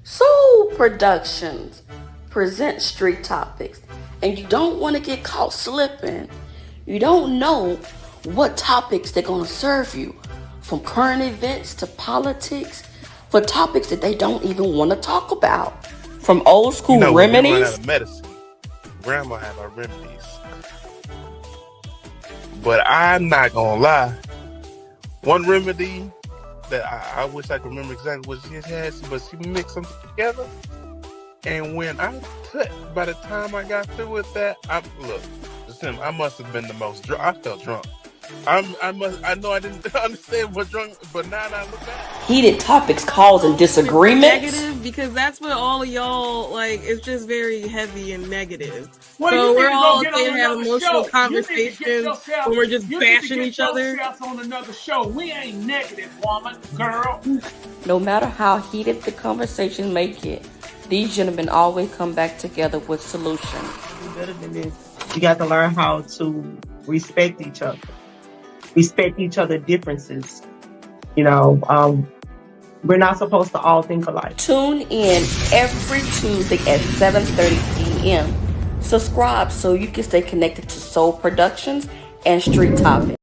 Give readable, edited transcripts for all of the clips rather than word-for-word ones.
Soul Productions present Street Topics, and you don't want to get caught slipping. You don't know what topics they're going to serve you, from current events to politics, for topics that they don't even want to talk about. From old You school know, when we run out remedies. of medicine, grandma have our remedies. But I'm not gonna lie. One remedy that I wish I could remember exactly what she had, but she mixed them together. And when by the time I got through with that, listen, I must have been the most drunk. I felt drunk. I know I didn't understand what drunk, but now that I look back, Heated topics causing It's disagreements. negative because that's what all of y'all like. It's just very heavy and negative. Well, So you need we're to go all get saying on have another emotional show. You need to get conversations yourself. when we're just You need to bashing get each other. yourself on another show. We ain't negative, woman, girl. No matter how heated the conversation may get, these gentlemen always come back together with solutions. Better than this. You got to learn how to respect each other, respect each other's differences. We're not supposed to all think alike. Tune in every Tuesday at 7:30 p.m. Subscribe so you can stay connected to Soul Productions and Street Topics.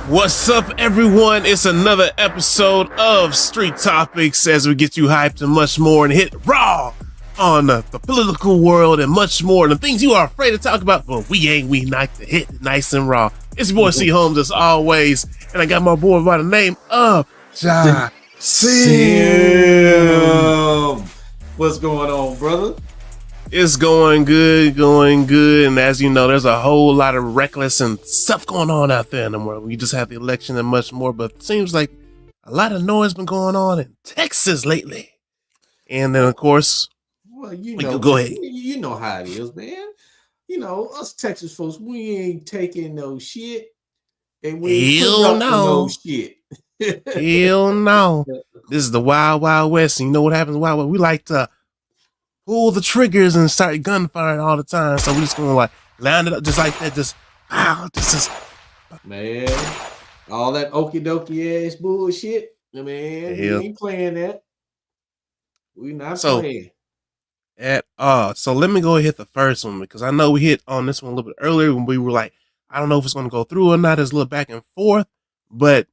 What's up, everyone? It's another episode of Street Topics as we get you hyped and much more and hit raw on the political world and much more and the things you are afraid to talk about, but we like to hit nice and raw. It's your boy C Holmes as always, and I got my boy by the name of Ja Sim. What's going on, brother? It's going good. And as you know, there's a whole lot of reckless and stuff going on out there in the world. We just had the election and much more, but it seems like a lot of noise been going on in Texas lately. And then, of course, Well, go ahead. You know how it is, man. You know, us Texas folks, we ain't taking no shit, and we ain't putting up for no shit. Hell no. This is the Wild Wild West. And you know what happens Wild West? We like to pull the triggers and start gunfiring all the time. So we just gonna like line it up just like that. Man, all that okie dokie ass bullshit. Man, we ain't playing that. We not playing. At all. So let me go and hit the first one because I know we hit on this one a little bit earlier when we were like, I don't know if it's gonna go through or not. There's a little back and forth, but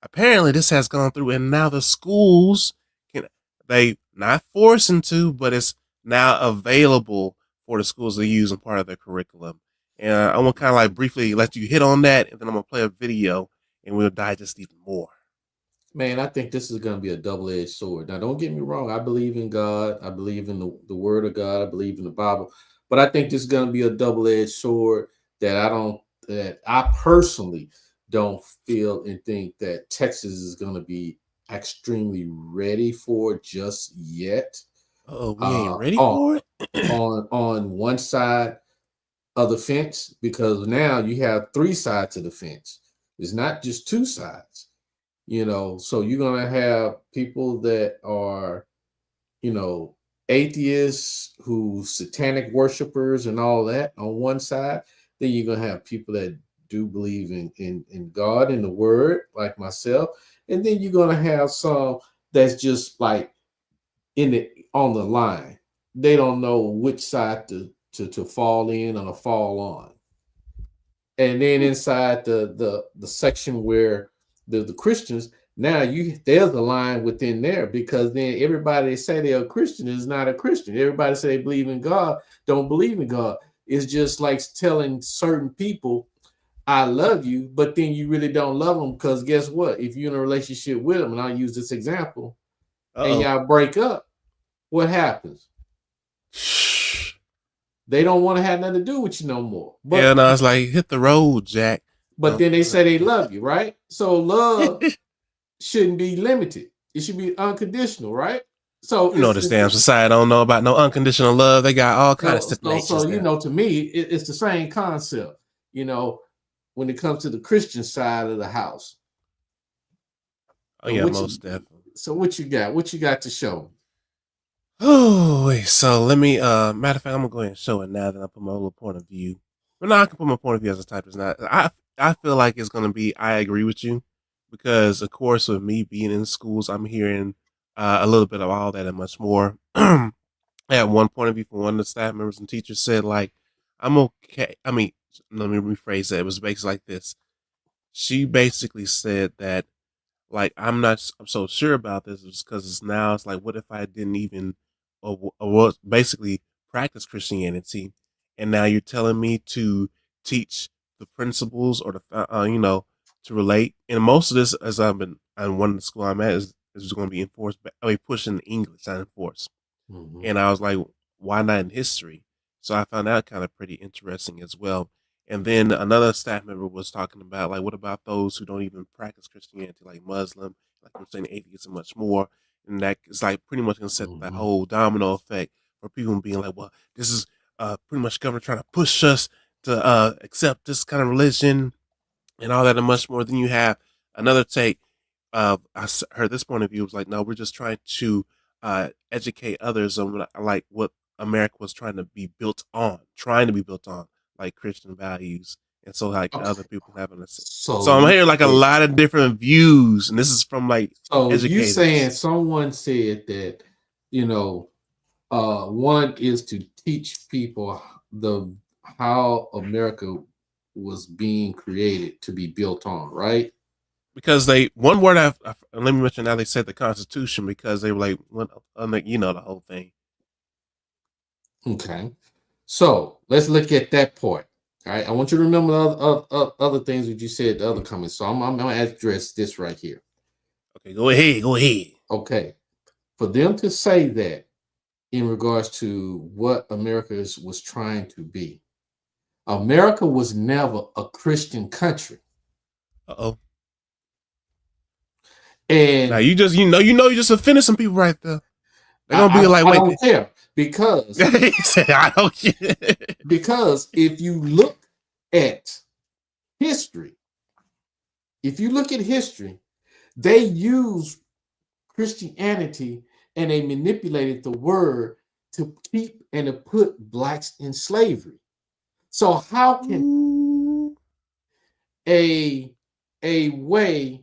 apparently this has gone through, and now the schools they not forcing to, but it's now available for the schools to use in part of their curriculum. And I want to kind of like briefly let you hit on that, and then I'm gonna play a video and we'll digest even more. Man, I think this is going to be a double-edged sword. Now, don't get me wrong. I believe in God. I believe in the word of God. I believe in the Bible. But I think this is going to be a double-edged sword that I personally don't feel and think that Texas is going to be extremely ready for just yet. Oh, we ain't ready for it? on one side of the fence, because now you have three sides of the fence. It's not just two sides. So you're going to have people that are, atheists, who satanic worshipers and all that on one side. Then you're going to have people that do believe in God and the word, like myself. And then you're going to have some that's just like on the line. They don't know which side to fall in or fall on. And then inside the section where the Christians, now there's a line within there, because then everybody that say they're a Christian is not a Christian. Everybody say they believe in God, don't believe in God. It's just like telling certain people, I love you, but then you really don't love them, because guess what? If you're in a relationship with them, and I'll use this example, and y'all break up, what happens? They don't want to have nothing to do with you no more. But it's like, hit the road, Jack. But then they say they love you, right? So love shouldn't be limited. It should be unconditional, right? So this damn society don't know about no unconditional love. They got all kinds of stipulations. So to me, it's the same concept. When it comes to the Christian side of the house. Oh yeah, most definitely. So what you got? What you got to show? Oh wait, so let me. Matter of fact, I'm gonna go ahead and show it now that I put my little point of view. But now I can put my point of view as a type. It's not. I feel like it's gonna be. I agree with you, because of course with me being in schools, I'm hearing a little bit of all that and much more. At one point of view, from one of the staff members and teachers said, like, I'm okay. I mean, let me rephrase that. It was basically like this. She basically said that, like, I'm so sure about this because it's like, what if I didn't even, or was basically practice Christianity, and now you're telling me to teach the principles or to relate. And most of this, as I've been on one of the school I'm at, is going to be enforced. Pushed in English, not enforced. Mhm. And I was like, why not in history? So I found that kind of pretty interesting as well. And then another staff member was talking about, like, what about those who don't even practice Christianity, like Muslim, like I'm saying, atheists and much more. And that is like pretty much going to set that Mhm. whole domino effect for people being like, well, this is pretty much government trying to push us to accept this kind of religion and all that and much more. Then you have another take. Heard this point of view. It was like, no, we're just trying to educate others on like what America was trying to be built on, like Christian values, and so like Okay. other people having a. So So I'm you hearing like a said- lot of different views, and this is from like so you educators. saying someone said that, one is to teach people how America was being created to be built on, right? Because one word let me mention now, they said the Constitution because they were like, the whole thing. Okay. So let's look at that part. All right. I want you to remember the other things that you said, the other comments. So I'm going to address this right here. Okay, go ahead. Okay. For them to say that in regards to what America was trying to be, America was never a Christian country. Uh-oh. And now you just offended some people right there. They're gonna be like, I wait, don't care because he said, I don't care. Because if you look at history, they use Christianity and they manipulated the word to keep and to put blacks in slavery. So how can a way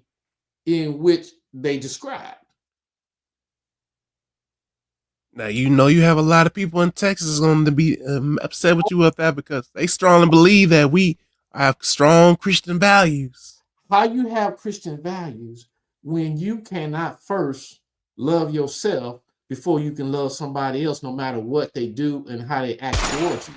in which they describe? Now you have a lot of people in Texas going to be upset with you with that because they strongly believe that we have strong Christian values. How you have Christian values when you cannot first love yourself before you can love somebody else, no matter what they do and how they act towards you?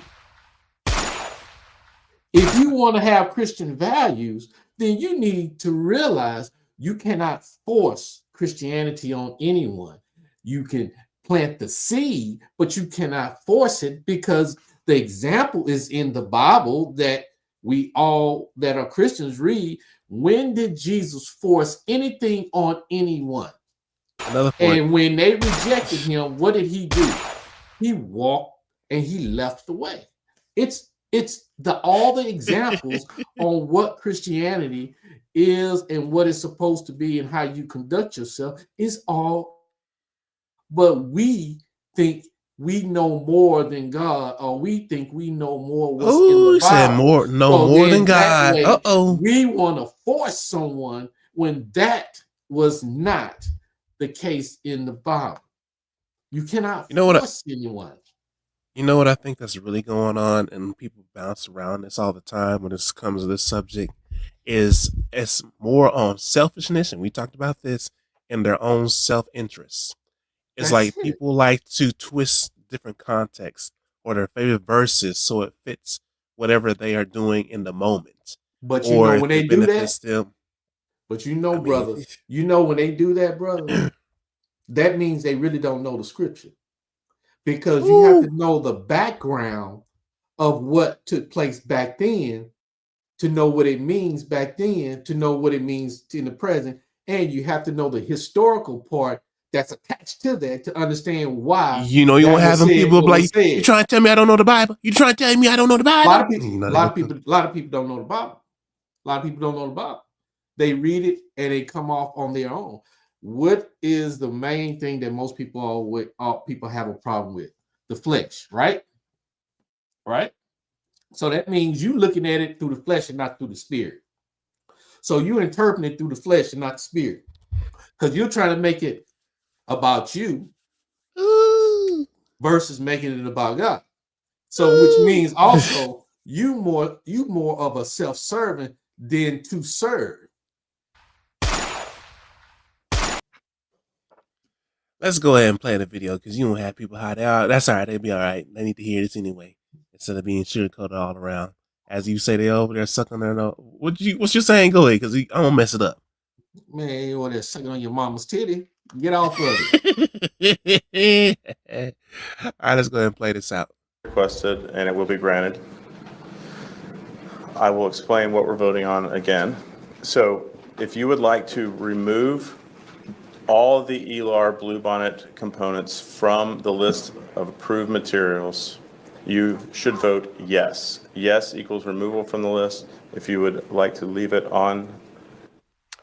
If you want to have Christian values, then you need to realize you cannot force Christianity on anyone. You can plant the seed, but you cannot force it because the example is in the Bible that we all that are Christians read. When did Jesus force anything on anyone? Another point. And when they rejected him, what did he do? He walked and he left the way. It's all the examples on what Christianity is and what it's supposed to be and how you conduct yourself is all. But we think we know more than God, or we think we know more what's in the Bible. Said more than God. We want to force someone when that was not the case in the Bible. You cannot force anyone. You know what I think that's really going on, and people bounce around this all the time when it comes to this subject, is it's more on selfishness, and we talked about this, and their own self-interest. It's like people like to twist different contexts or their favorite verses so it fits whatever they are doing in the moment. But you know when they do that, them, but brother, when they do that, brother, that means they really don't know the scripture. Because you have to know the background of what took place back then to know what it means back then, to know what it means in the present. And you have to know the historical part that's attached to that to understand why. You won't have them people like, you trying to tell me I don't know the Bible? You trying to tell me I don't know the Bible? A lot of people don't know the Bible. A lot of people don't know the Bible. They read it and they come off on their own. What is the main thing that most people people have a problem with? The flesh, right? Right? So that means you looking at it through the flesh and not through the spirit. So you interpret it through the flesh and not the spirit. Because you're trying to make it about you Ooh. versus making it about God. So, which means also you more of a self-serving than to serve. Let's go ahead and play the video because you don't have people hide out. That's all right. They'll be all right. They need to hear this anyway instead of being sugarcoated all around. As you say, they over there sucking their nose. What you saying? Go ahead because I'm gonna mess it up. Man, you over there sucking on your mama's titty. Get off of it. All right, let's go ahead and play this out. Requested, and it will be granted. I will explain what we're voting on again. So if you would like to remove all of the ELAR Bluebonnet components from the list of approved materials, you should vote yes. Yes equals removal from the list. If you would like to leave it on.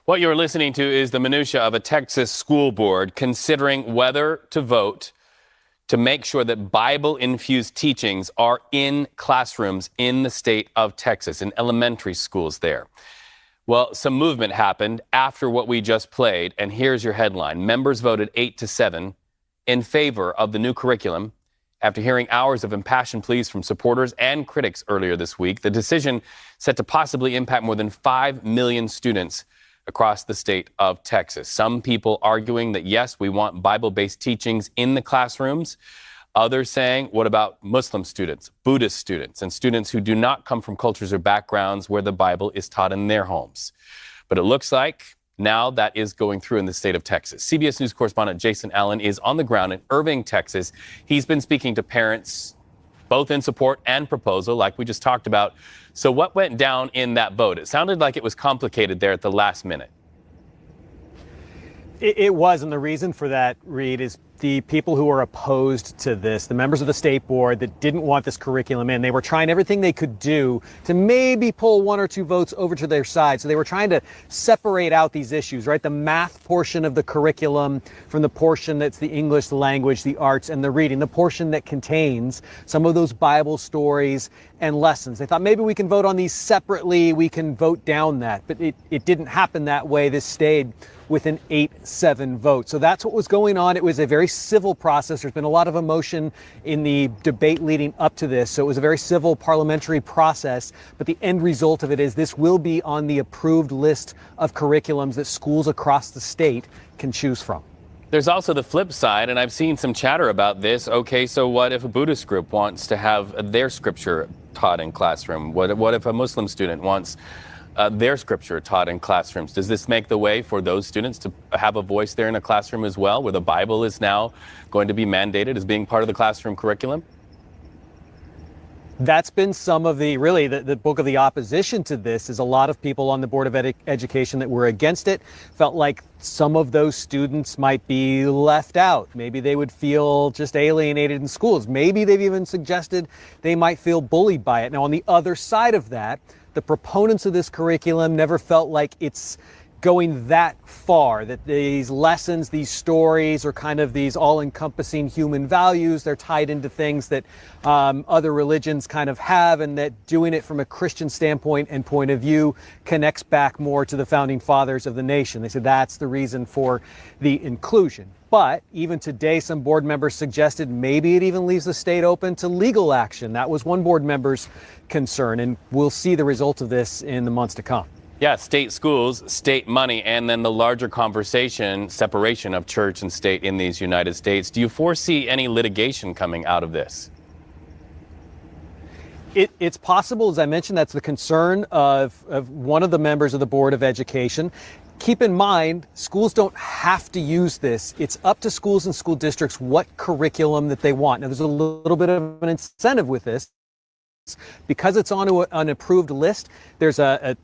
What you're listening to is the minutia of a Texas school board considering whether to vote to make sure that Bible-infused teachings are in classrooms in the state of Texas, in elementary schools there. Well, some movement happened after what we just played, and here's your headline. Members voted 8-7 in favor of the new curriculum after hearing hours of impassioned pleas from supporters and critics earlier this week. The decision set to possibly impact more than 5 million students across the state of Texas. Some people arguing that, yes, we want Bible-based teachings in the classrooms. Others saying, what about Muslim students, Buddhist students, and students who do not come from cultures or backgrounds where the Bible is taught in their homes? But it looks like now that is going through in the state of Texas. CBS News correspondent Jason Allen is on the ground in Irving, Texas. He's been speaking to parents, both in support and proposal, like we just talked about. So what went down in that vote? It sounded like it was complicated there at the last minute. It was, and the reason for that, Reed, is the people who are opposed to this, the members of the state board that didn't want this curriculum in, they were trying everything they could do to maybe pull 1 or 2 votes over to their side. So they were trying to separate out these issues, right? The math portion of the curriculum from the portion that's the English language, the arts, and the reading, the portion that contains some of those Bible stories and lessons. They thought maybe we can vote on these separately, we can vote down that, but it didn't happen that way. This stayed with an 8-7 vote. So that's what was going on. It was a very civil process. There's been a lot of emotion in the debate leading up to this. So it was a very civil parliamentary process. But the end result of it is this will be on the approved list of curriculums that schools across the state can choose from. There's also the flip side, and I've seen some chatter about this. Okay, so what if a Buddhist group wants to have their scripture taught in classroom? What if a Muslim student wants their scripture taught in classrooms? Does this make the way for those students to have a voice there in a classroom as well, where the Bible is now going to be mandated as being part of the classroom curriculum? That's been some of the book of the opposition to this. Is a lot of people on the Board of Education that were against it felt like some of those students might be left out. Maybe they would feel just alienated in schools. Maybe they've even suggested they might feel bullied by it. Now, on the other side of that, the proponents of this curriculum never felt like it's going that far, that these lessons, these stories are kind of these all-encompassing human values. They're tied into things that other religions kind of have, and that doing it from a Christian standpoint and point of view connects back more to the founding fathers of the nation. They said that's the reason for the inclusion. But even today, some board members suggested maybe it even leaves the state open to legal action. That was one board member's concern, and we'll see the results of this in the months to come. Yeah, state schools, state money, and then the larger conversation, separation of church and state in these United States. Do you foresee any litigation coming out of this? It's possible, as I mentioned, that's the concern of one of the members of the Board of Education. Keep in mind, schools don't have to use this. It's up to schools and school districts what curriculum that they want. Now, there's a little bit of an incentive with this. Because it's on an approved list, there's a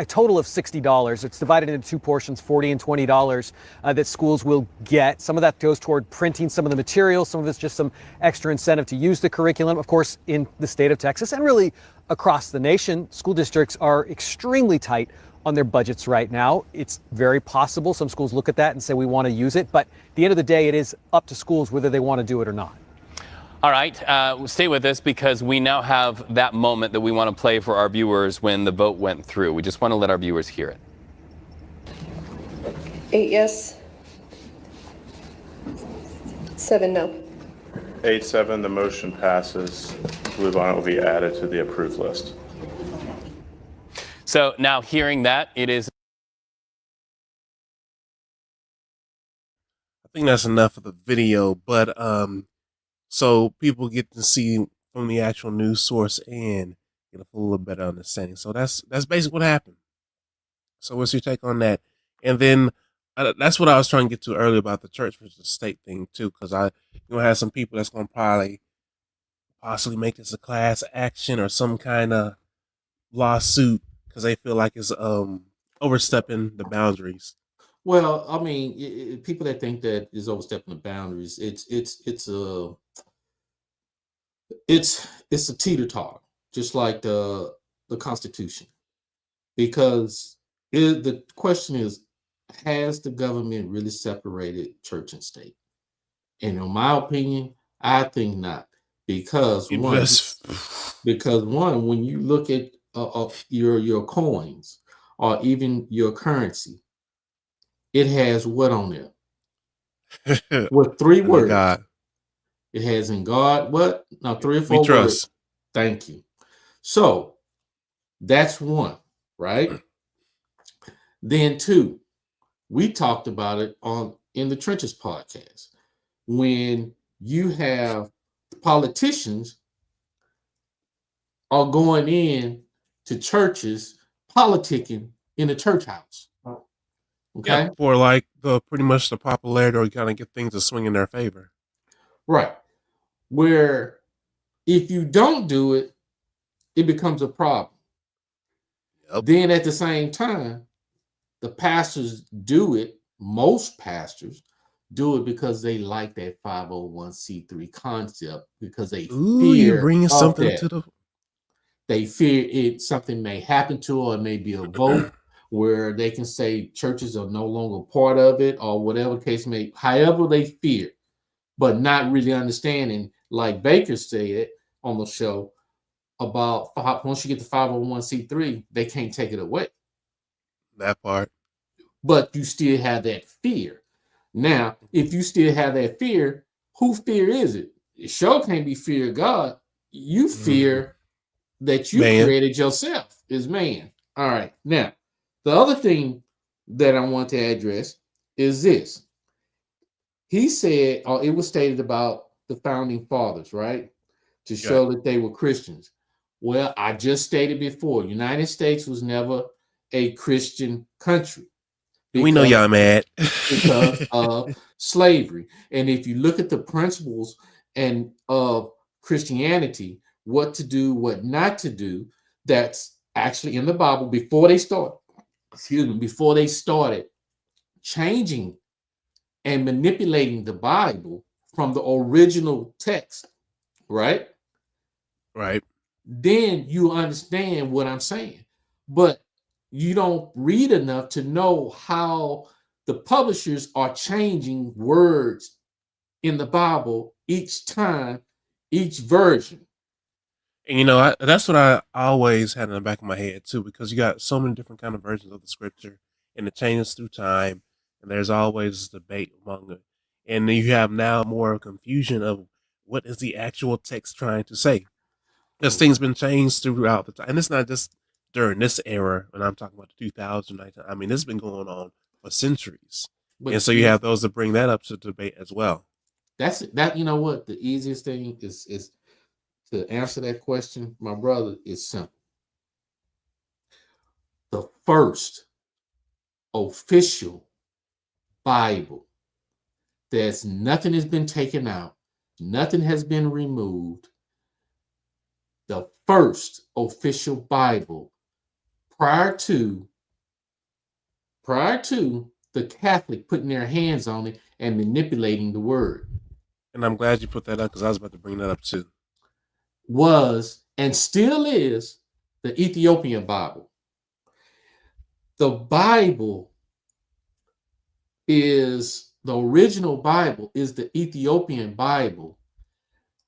total of $60. It's divided into 2 portions, $40 and $20 that schools will get. Some of that goes toward printing some of the materials. Some of it's just some extra incentive to use the curriculum. Of course, in the state of Texas and really across the nation, school districts are extremely tight on their budgets right now. It's very possible some schools look at that and say we want to use it. But at the end of the day, it is up to schools whether they want to do it or not. All right, stay with us because we now have that moment that we want to play for our viewers when the vote went through. We just want to let our viewers hear it. 8 yes, 7 no. 8-7, the motion passes. Bluebonnet will be added to the approved list. So now hearing that, it is. I think that's enough of the video, but so people get to see from the actual news source and get a little better understanding. So that's basically what happened. So what's your take on that? And then that's what I was trying to get to earlier about the church versus state thing too, because I have some people that's going to possibly make this a class action or some kind of lawsuit because they feel like it's overstepping the boundaries. Well, I mean, people that think that is overstepping the boundaries, it's a teeter-totter, just like the Constitution, because the question is, has the government really separated church and state? And in my opinion, I think not, because one, when you look at your coins or even your currency, it has what on there? With 3 words. God. It has in God what? Now 3 or 4 we trust. words. Thank you. So that's one, right? Then 2, we talked about it in the Trenches podcast. When you have politicians are going in to churches politicking in the church house. Okay. Yeah, for like pretty much the popularity or kind of get things to swing in their favor. Right. Where if you don't do it, it becomes a problem. Yep. Then at the same time, the pastors do it. Most pastors do it because they like that 501c3 concept, because they fear you're bringing something that. to the. They fear something may happen to, or it may be a vote where they can say churches are no longer part of it, or whatever case may. However, they fear, but not really understanding, like Baker said on the show, about once you get the 501c3, they can't take it away. That part. But you still have that fear. Now, if you still have that fear, whose fear is it? It sure can't be fear of God. You fear that you created yourself, is man. All right. Now, the other thing that I want to address is this. He said, or it was stated about the founding fathers, right? To show that they were Christians. Well, I just stated before, United States was never a Christian country. We know y'all mad. Because of slavery. And if you look at the principles and of Christianity, what to do, what not to do, that's actually in the Bible before they started changing and manipulating the Bible from the original text, right? Right. Then you understand what I'm saying. But you don't read enough to know how the publishers are changing words in the Bible each time, each version. And that's what I always had in the back of my head too, because you got so many different kind of versions of the scripture, and it changes through time, and there's always debate among it. And you have now more confusion of what is the actual text trying to say. Because things been changed throughout the time, and it's not just during this era. When I'm talking about the 2019, I mean, it's been going on for centuries, and so you have those that bring that up to debate as well. That's that. You know what? The easiest thing is to answer that question, my brother, is simple. The first official Bible, there's nothing has been taken out, nothing has been removed. The first official Bible prior to the Catholic putting their hands on it and manipulating the word. And I'm glad you put that up, because I was about to bring that up too. Was and still is the Ethiopian Bible. The Bible is the original Bible, is the Ethiopian Bible.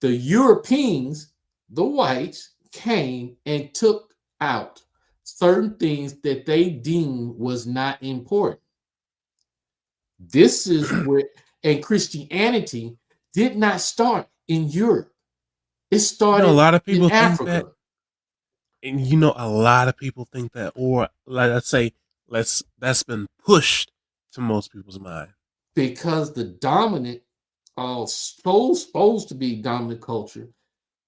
The Europeans, the whites, came and took out certain things that they deemed was not important. This is where, and Christianity did not start in Europe. It A started lot of in people think that, Africa. and a lot of people think that, or like let's say, that's been pushed to most people's mind. Because the dominant, supposed to be dominant culture,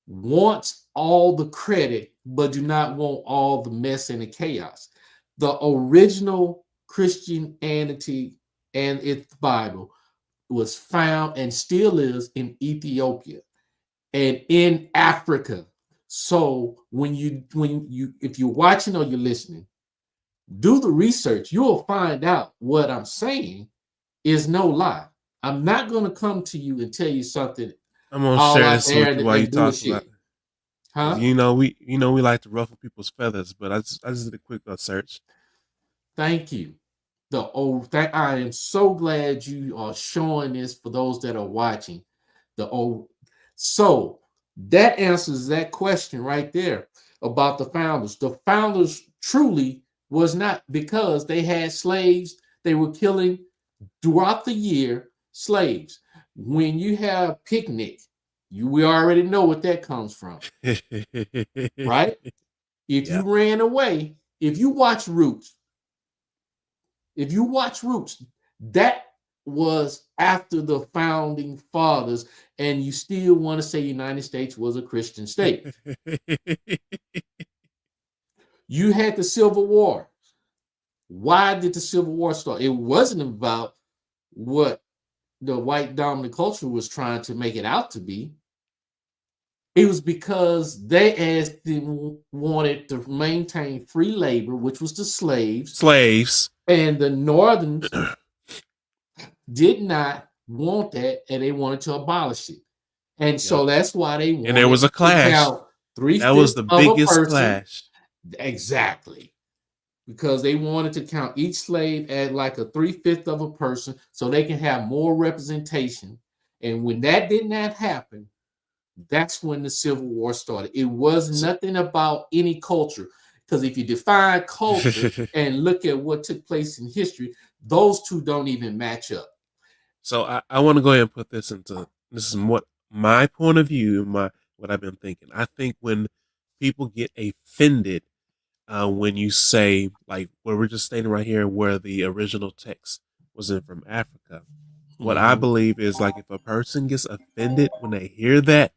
wants all the credit, but do not want all the mess and the chaos. The original Christianity and its Bible was found and still is in Ethiopia and in Africa. So if you're watching or you're listening, do the research. You'll find out what I'm saying is no lie. I'm not going to come to you and tell you something I'm gonna all share out this there with you while you and talk about bullshit. it. Huh? We like to ruffle people's feathers, but I just did a quick search. Thank you. I am so glad you are showing this for those that are watching. So that answers that question right there about the founders. The founders truly was not because they had slaves. They were killing throughout the year slaves. When you have picnic, we already know what that comes from, right? If you ran away, if you watch Roots, that was after the founding fathers, and you still want to say United States was a Christian state. You had the Civil War. Why did the Civil War start? It wasn't about what the white dominant culture was trying to make it out to be. It was because they wanted to maintain free labor, which was the slaves. And the Northerns did not want that, and they wanted to abolish it. And so that's why they wanted and there was a clash. Count 3/5 that was the biggest of a person. clash. Exactly. Because they wanted to count each slave as like a 3/5 of a person so they can have more representation. And when that did not happen, that's when the Civil War started. It was nothing about any culture. Because if you define culture and look at what took place in history, those two don't even match up. So I want to go ahead and put this is what my point of view, what I've been thinking. I think when people get offended when you say, like where we're just stating right here, where the original text was in from Africa, what I believe is, like, if a person gets offended when they hear that,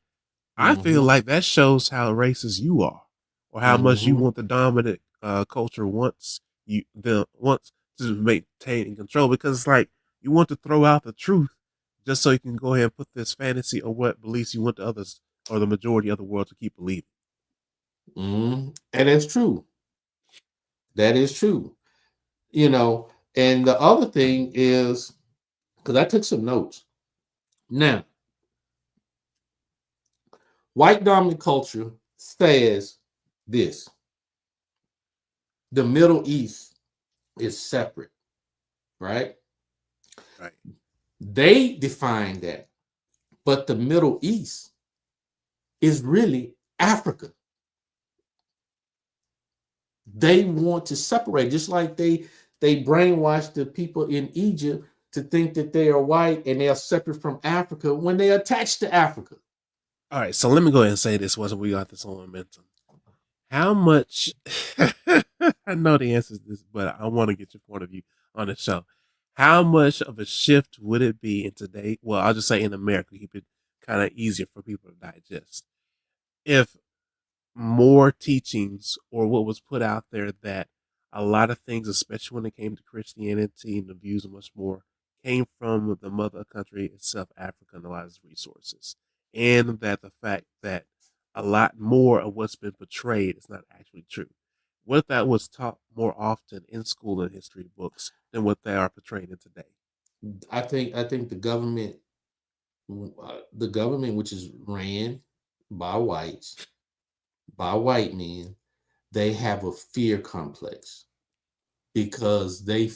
I feel like that shows how racist you are, or how much you want the dominant culture wants to maintain and control. Because it's like you want to throw out the truth just so you can go ahead and put this fantasy or what beliefs you want the others or the majority of the world to keep believing. And that's true. That is true. And the other thing is, because I took some notes. Now, white dominant culture says this: the Middle East is separate, right? Right. They define that, but the Middle East is really Africa. They want to separate, just like they brainwashed the people in Egypt to think that they are white and they are separate from Africa when they attached to Africa. All right, so let me go ahead and say this once we got this on momentum. How much, I know the answer is this, but I want to get your point of view on the show. How much of a shift would it be in today? Well, I'll just say in America, keep it kind of easier for people to digest. If more teachings or what was put out there that a lot of things, especially when it came to Christianity and the views and much more, came from the mother country itself, Africa, and a lot of its resources. And that the fact that a lot more of what's been portrayed is not actually true. What if that was taught more often in school and history books than what they are portraying in today? I think the government, which is ran by whites, by white men, they have a fear complex because they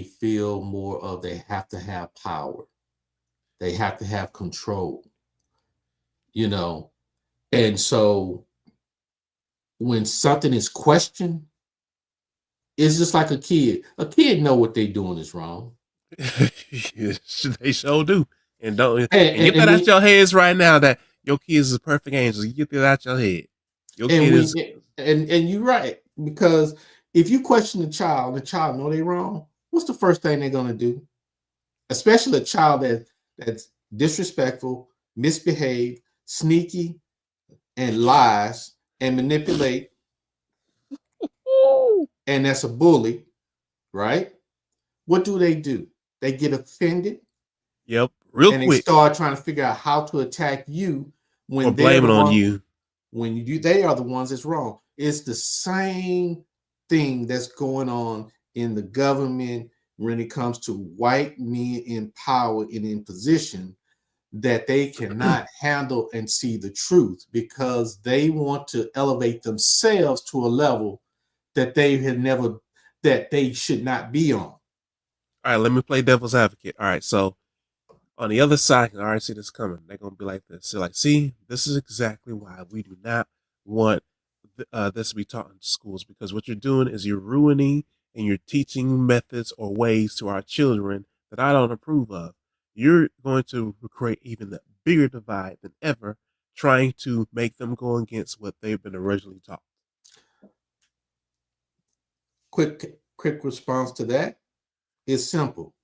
feel more of they have to have power, they have to have control, and so when something is questioned, it's just like a kid know what they're doing is wrong. They sure do. And don't And, get and that out we your heads right now that your kids is perfect angels. You get that out your head. Your and kid is we and you're right, because if you question the child know they wrong, what's the first thing they're gonna do? Especially a child that's disrespectful, misbehaved, sneaky, and lies and manipulate, and that's a bully, right? What do? They get offended yep, real and they quick, start trying to figure out how to attack you or when they're blame the it on one you. when they are the ones that's wrong. It's the same thing that's going on in the government when it comes to white men in power and in position, that they cannot handle and see the truth because they want to elevate themselves to a level that they had never that they should not be on. All right, let me play devil's advocate. All right, so on the other side, I already see this coming. They're gonna be like this. So, like, see, this is exactly why we do not want this to be taught in schools, because what you're doing is you're ruining and you're teaching methods or ways to our children that I don't approve of. You're going to create even a bigger divide than ever, trying to make them go against what they've been originally taught. Quick response to that is simple.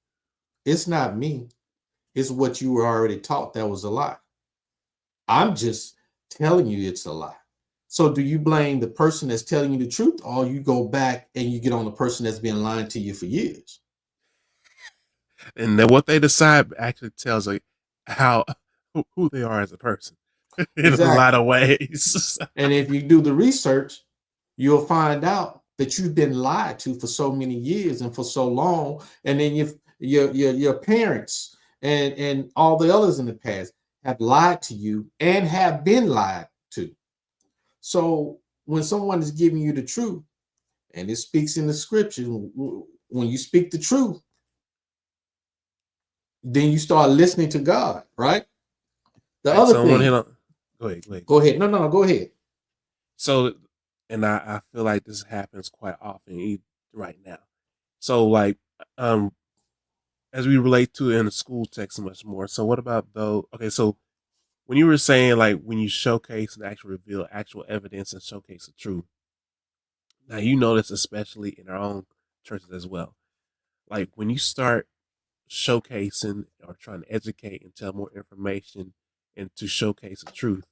It's not me. It's what you were already taught that was a lie. I'm just telling you it's a lie. So do you blame the person that's telling you the truth, or you go back and you get on the person that's been lying to you for years? And then what they decide actually tells like how who they are as a person in a lot Exactly. of ways. And if you do the research, you'll find out that you've been lied to for so many years and for so long. And then your parents and all the others in the past have lied to you and have been lied to. So when someone is giving you the truth, and it speaks in the scripture, when you speak the truth, then you start listening to God, right? The Right, other so I want to thing, hit on. Go ahead. Go ahead. go ahead. No, go ahead. So, and I feel like this happens quite often right now. So, like, um, as we relate to it in the school text much more. So, what about though? Okay, so when you were saying like when you showcase and actually reveal actual evidence and showcase the truth, now you notice especially in our own churches as well. Like when you start showcasing or trying to educate and tell more information and to showcase the truth,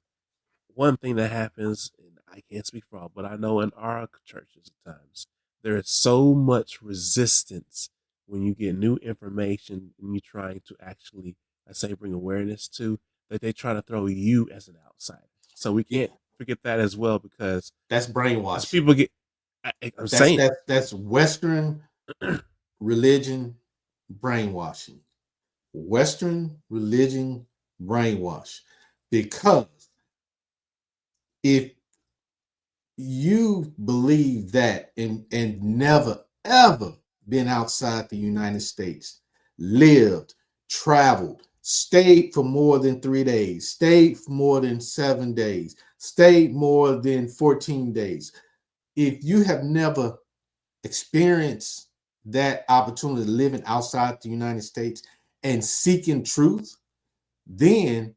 one thing that happens, and I can't speak for all, but I know in our churches at times, there is so much resistance when you get new information and you're trying to actually, I say, bring awareness to, that they try to throw you as an outsider. So we Yeah, can't forget that as well, because that's as brainwashing. people get, I'm saying, That's Western religion brainwashing. Western religion brainwash. Because if you believe that and never ever been outside the United States, lived, traveled, stayed for more than 3 days, stayed for more than 7 days, stayed more than 14 days, if you have never experienced that opportunity of living outside the United States and seeking truth, then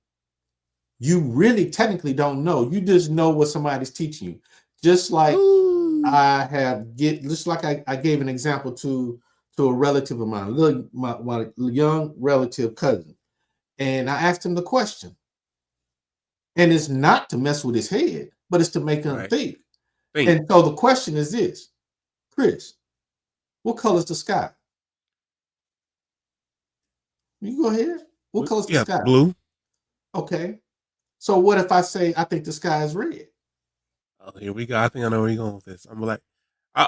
you really technically don't know. You just know what somebody's teaching you. Just like I gave an example to a relative of mine, my young relative cousin, and I asked him the question, and it's not to mess with his head, but it's to make him right, think. think, And so the question is this, Chris, what color is the sky? You go ahead. What color is the yeah, sky? blue. Okay. So what if I say I think the sky is red? Oh, here we go. I think I know where you're going with this. I'm like,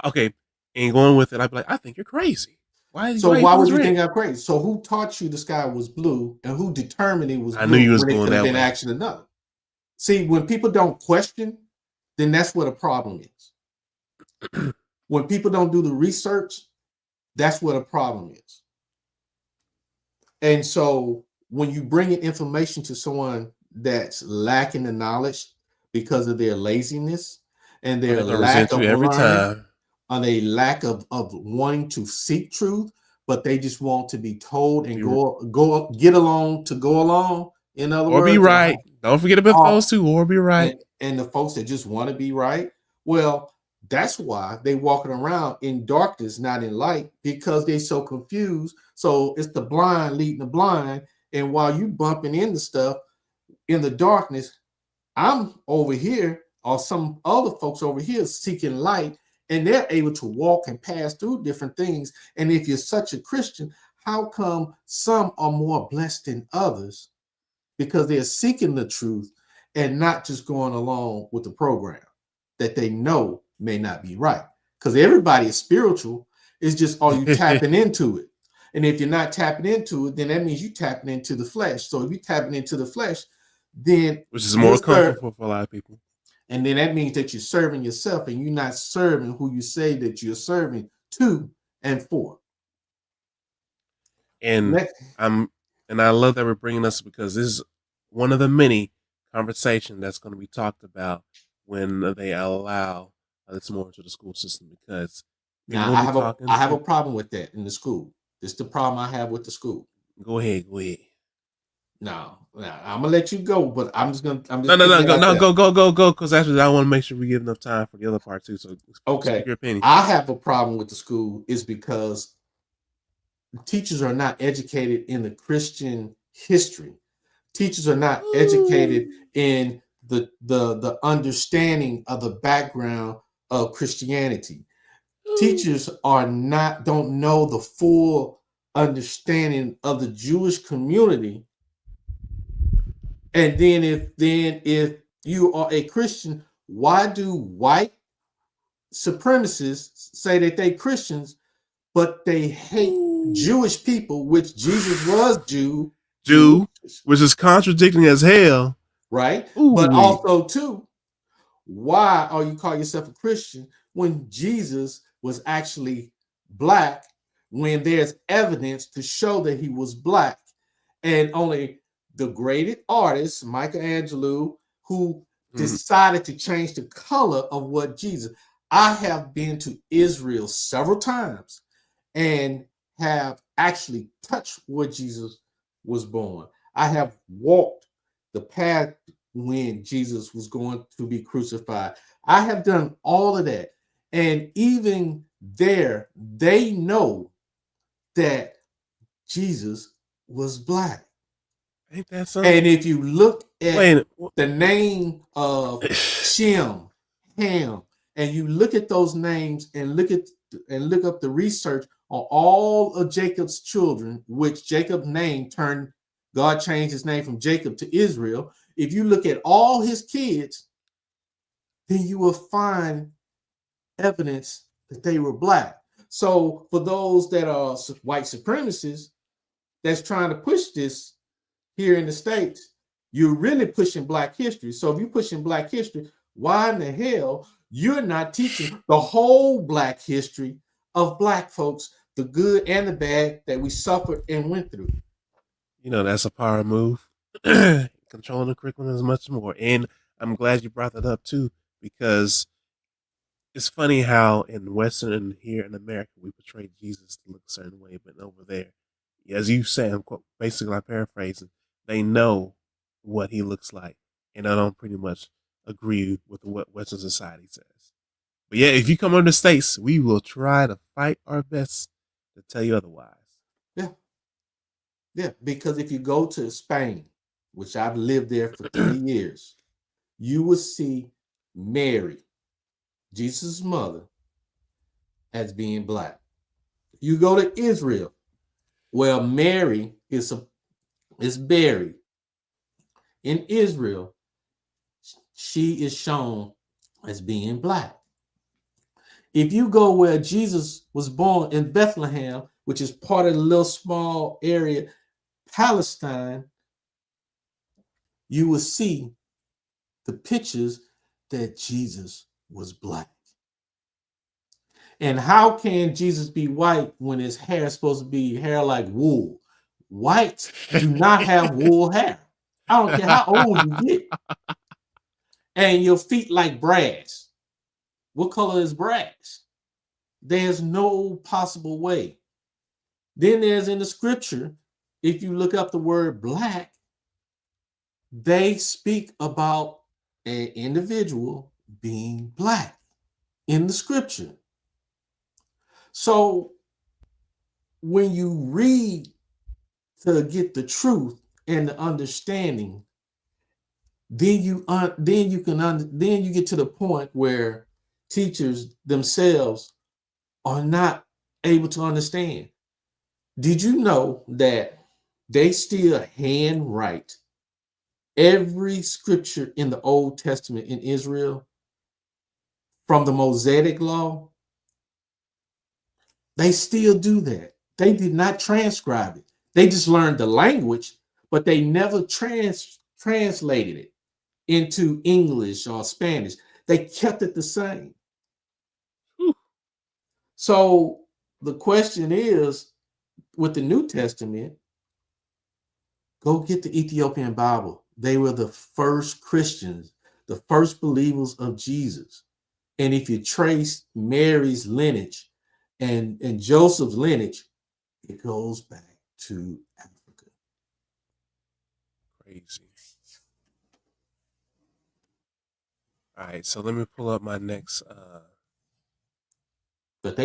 okay, and going with it, I'd be like, I think you're crazy. Why So you why think would it's you red? think I'm crazy? So who taught you the sky was blue, and who determined it was I knew blue you was when it going could have that been way. actually another? See, when people don't question, then that's what a problem is. When people don't do the research, that's what a problem is. And so when you bring in information to someone that's lacking the knowledge because of their laziness and Oh, their they're gonna lack resent you of every learning, time. on a lack of wanting to seek truth, but they just want to be told and get along to go along. In other or words, be right. Don't forget about those two, or be right. And the folks that just want to be right, well, that's why they walking around in darkness, not in light, because they're so confused. So it's the blind leading the blind. And while you bumping into stuff in the darkness, I'm over here, or some other folks over here seeking light, and they're able to walk and pass through different things. And if you're such a Christian, how come some are more blessed than others? Because they're seeking the truth and not just going along with the program that they know may not be right. Because everybody is spiritual. It's just, are you tapping into it? And if you're not tapping into it, then that means you tapping into the flesh. So if you're tapping into the flesh, then which is more comfortable for a lot of people. And then that means that you're serving yourself and you're not serving who you say that you're serving to and for. And I love that we're bringing this because this is one of the many conversations that's going to be talked about when they allow this more into the school system. Because now I have a problem with that in the school. This is the problem I have with the school. Go ahead. No, I'm gonna let you go, but I'm just go. Because actually, I want to make sure we give enough time for the other part too. So, okay, your opinion. I have a problem with the school is because teachers are not educated in the Christian history. Teachers are not educated in the understanding of the background of Christianity. Teachers don't know the full understanding of the Jewish community. And then if you are a Christian, why do white supremacists say that they Christians, but they hate Jewish people, which Jesus was Jew, which is contradicting as hell, right? But also too, why are you calling yourself a Christian when Jesus was actually black? When there's evidence to show that he was black, and only the great artist Michelangelo, who decided to change the color of what Jesus. I have been to Israel several times and have actually touched where Jesus was born. I have walked the path when Jesus was going to be crucified. I have done all of that. And even there, they know that Jesus was black. Ain't that something? And if you look at the name of Shem, Ham, and you look at those names and look up the research on all of Jacob's children, which Jacob named God changed his name from Jacob to Israel. If you look at all his kids, then you will find evidence that they were black. So for those that are white supremacists that's trying to push this here in the States, you're really pushing black history. So if you're pushing black history, why in the hell you're not teaching the whole black history of black folks, the good and the bad that we suffered and went through? You know, that's a power move. Controlling the curriculum is much more. And I'm glad you brought that up too, because it's funny how in Western and here in America, we portray Jesus to look a certain way, but over there, as you say, basically I'm paraphrasing, they know what he looks like, and I don't pretty much agree with what Western society says. But yeah, if you come over the States, we will try to fight our best to tell you otherwise. Yeah, because if you go to Spain, which I've lived there for 3 years, you will see Mary, Jesus' mother, as being black. You go to Israel, where Mary is buried. In Israel, she is shown as being black. If you go where Jesus was born in Bethlehem, which is part of the little small area, Palestine, you will see the pictures that Jesus was black. And how can Jesus be white when his hair is supposed to be hair like wool? Whites do not have wool hair. I don't care how old you get. And your feet like brass. What color is brass? There's no possible way Then there's in the scripture, if you look up the word black, they speak about an individual being black in the scripture. So when you read to get the truth and the understanding, then you get to the point where teachers themselves are not able to understand. Did you know that they still handwrite every scripture in the Old Testament in Israel from the Mosaic law? They still do that. They did not transcribe it. They just learned the language, but they never translated it into English or Spanish. They kept it the same. So the question is, with the New Testament, go get the Ethiopian Bible. They were the first Christians, the first believers of Jesus. And if you trace Mary's lineage and Joseph's lineage, it goes back to Africa. Crazy. All right, so let me pull up my next. But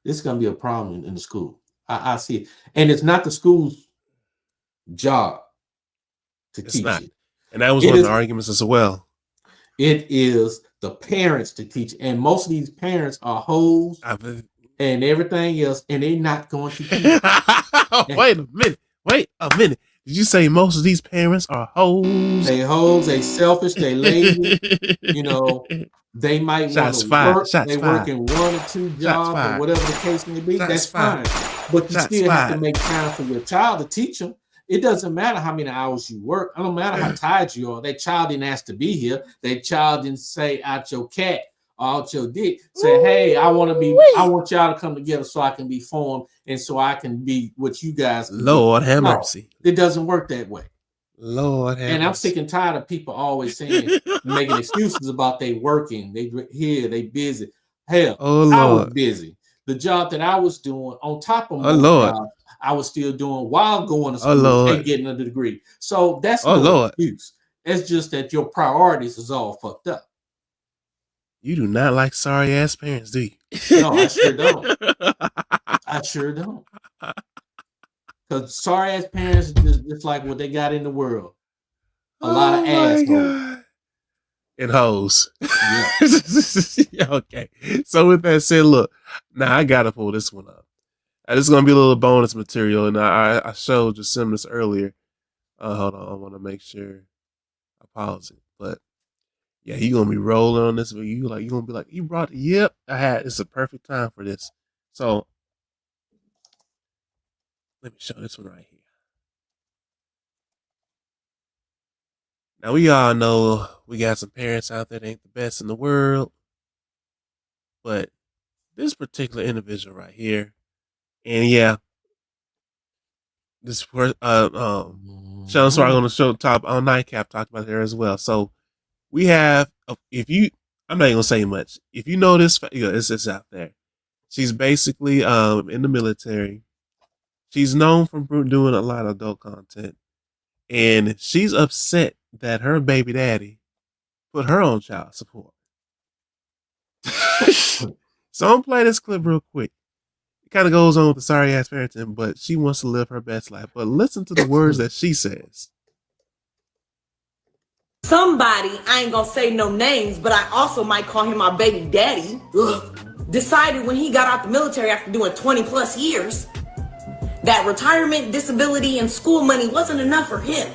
it's going to be a problem in the school. I see it. And it's not the school's job to teach it. And that was one of the arguments as well. It is the parents to teach. And most of these parents are hoes and everything else, and they're not going to teach. Wait a minute. Did you say most of these parents are hoes? They hoes, they selfish, they lazy. You know, they might want to work. They work in 1 or 2 jobs or whatever the case may be. That's fine. But you still have to make time for your child to teach them. It doesn't matter how many hours you work. It don't matter how tired you are. That child didn't ask to be here. That child didn't say out your cat or out your dick. Say, hey, I want y'all to come together so I can be formed and so I can be what you guys can Lord have mercy. It doesn't work that way. Lord have mercy. And I'm sick and tired of people always saying, making excuses about they working. They busy. Hell, I was busy. The job that I was doing on top of my job, I was still doing while going to school and getting a degree. So that's no excuse. It's just that your priorities is all fucked up. You do not like sorry ass parents, do you? No, I sure don't. I sure don't. Because sorry ass parents is just like what they got in the world. A lot of assholes. And hoes. Yeah. Okay. So with that said, look, now I gotta pull this one up. This is gonna be a little bonus material, and I showed Jasim this earlier. Hold on, I want to make sure I pause it. But yeah, you gonna be rolling on this. You gonna be like, you brought. Yep, it's a perfect time for this. So let me show this one right here. Now we all know we got some parents out there that ain't the best in the world, but this particular individual right here. And yeah, this Sean Swart on the show top on Nightcap talked about there as well. So we have, I'm not even gonna say much. If you know this, it's out there. She's basically in the military. She's known for doing a lot of adult content, and she's upset that her baby daddy put her on child support. So I'm gonna play this clip real quick. It kind of goes on with the sorry ass parenting, but she wants to live her best life. But listen to the words that she says. Somebody, I ain't gonna say no names, but I also might call him my baby daddy, decided when he got out the military after doing 20 plus years that retirement, disability, and school money wasn't enough for him.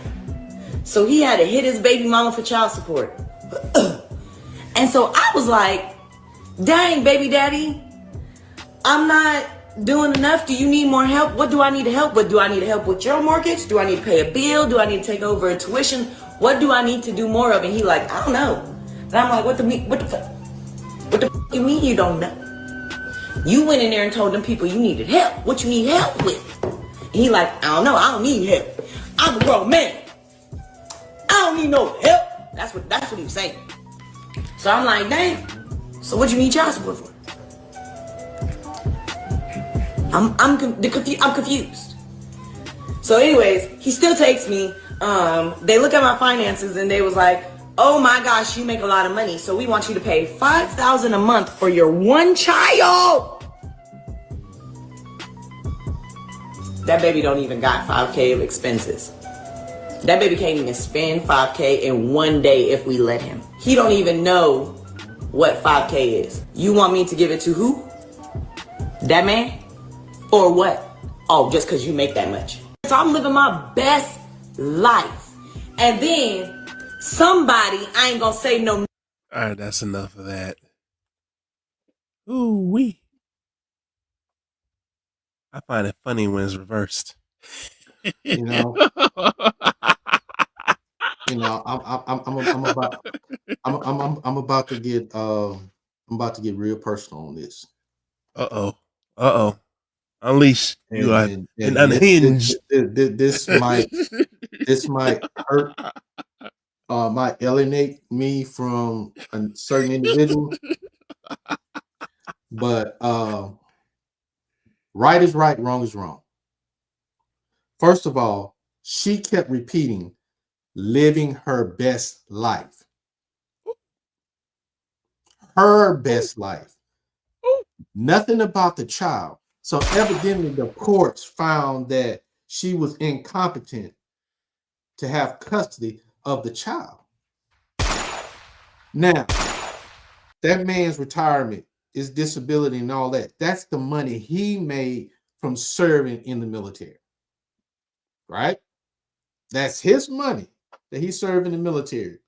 So he had to hit his baby mama for child support. And so I was like, dang, baby daddy, I'm not doing enough. Do you need more help? What do I need to help with? Do I need to help with your mortgage? Do I need to pay a bill? Do I need to take over a tuition? What do I need to do more of? And he like, I don't know. And I'm like, what the fuck you mean you don't know? You went in there and told them people you needed help. What you need help with? And he like, I don't know. I don't need help. I'm a grown man. I don't need no help. That's what he was saying. So I'm like, dang. So what you need child support for? I'm confused. So anyways, he still takes me. They look at my finances and they was like, oh my gosh, you make a lot of money. So we want you to pay $5,000 a month for your one child. That baby don't even got $5K of expenses. That baby can't even spend $5K in one day if we let him. He don't even know what $5K is. You want me to give it to who? That man? Or what? Oh, just because you make that much. So I'm living my best life. And then somebody, I ain't gonna say no. All right, that's enough of that. Ooh wee. I find it funny when it's reversed. You know, I'm about to get real personal on this. Uh oh. Unleash. You are And unhinged. This might hurt, might alienate me from a certain individual. But right is right, wrong is wrong. First of all, she kept repeating, living her best life. Her best life. Nothing about the child. So evidently the courts found that she was incompetent to have custody of the child. Now, that man's retirement, his disability and all that, that's the money he made from serving in the military. Right? That's his money that he served in the military.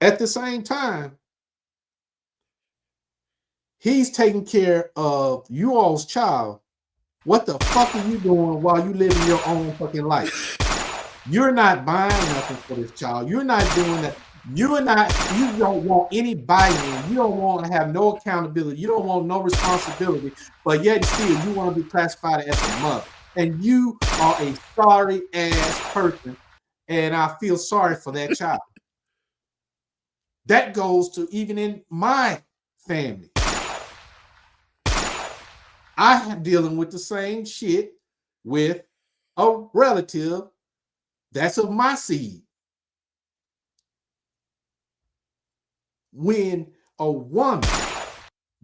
At the same time, he's taking care of you all's child. What the fuck are you doing while you living your own fucking life? You're not buying nothing for this child. You're not doing that. You don't want any buy-in. You don't want to have no accountability. You don't want no responsibility, but yet still you want to be classified as a mother. And you are a sorry ass person. And I feel sorry for that child. That goes to even in my family. I am dealing with the same shit with a relative that's of my seed. When a woman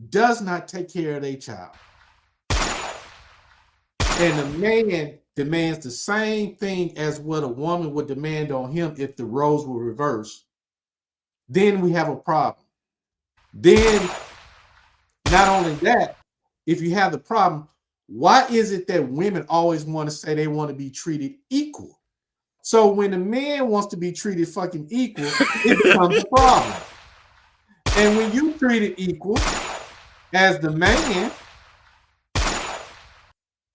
does not take care of their child, and a man demands the same thing as what a woman would demand on him if the roles were reversed, then we have a problem. Then, not only that, if you have the problem, why is it that women always want to say they want to be treated equal? So when a man wants to be treated fucking equal, it becomes a problem. And when you treat it equal as the man,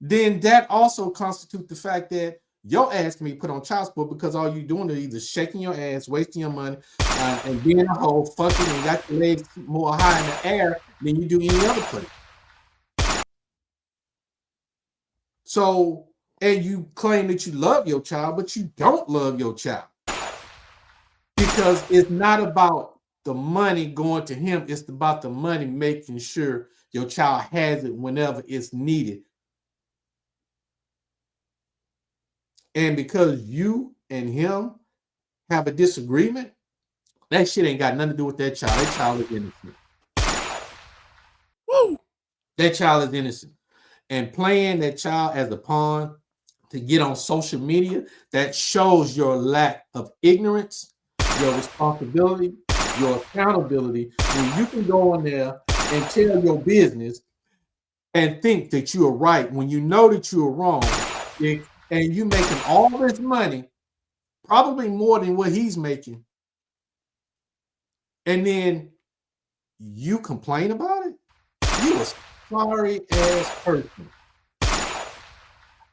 then that also constitutes the fact that your ass can be put on child support because all you're doing is either shaking your ass, wasting your money, and being a hoe, fucking, and got your legs more high in the air than you do any other place. So, and you claim that you love your child, but you don't love your child because it's not about the money going to him. It's about the money making sure your child has it whenever it's needed. And because you and him have a disagreement, that shit ain't got nothing to do with that child. That child is innocent. Woo! That child is innocent. And playing that child as a pawn to get on social media, that shows your lack of ignorance, your responsibility, your accountability, when you can go on there and tell your business and think that you are right when you know that you are wrong, and you making all this money, probably more than what he's making, and then you complain about it? You a sorry ass person.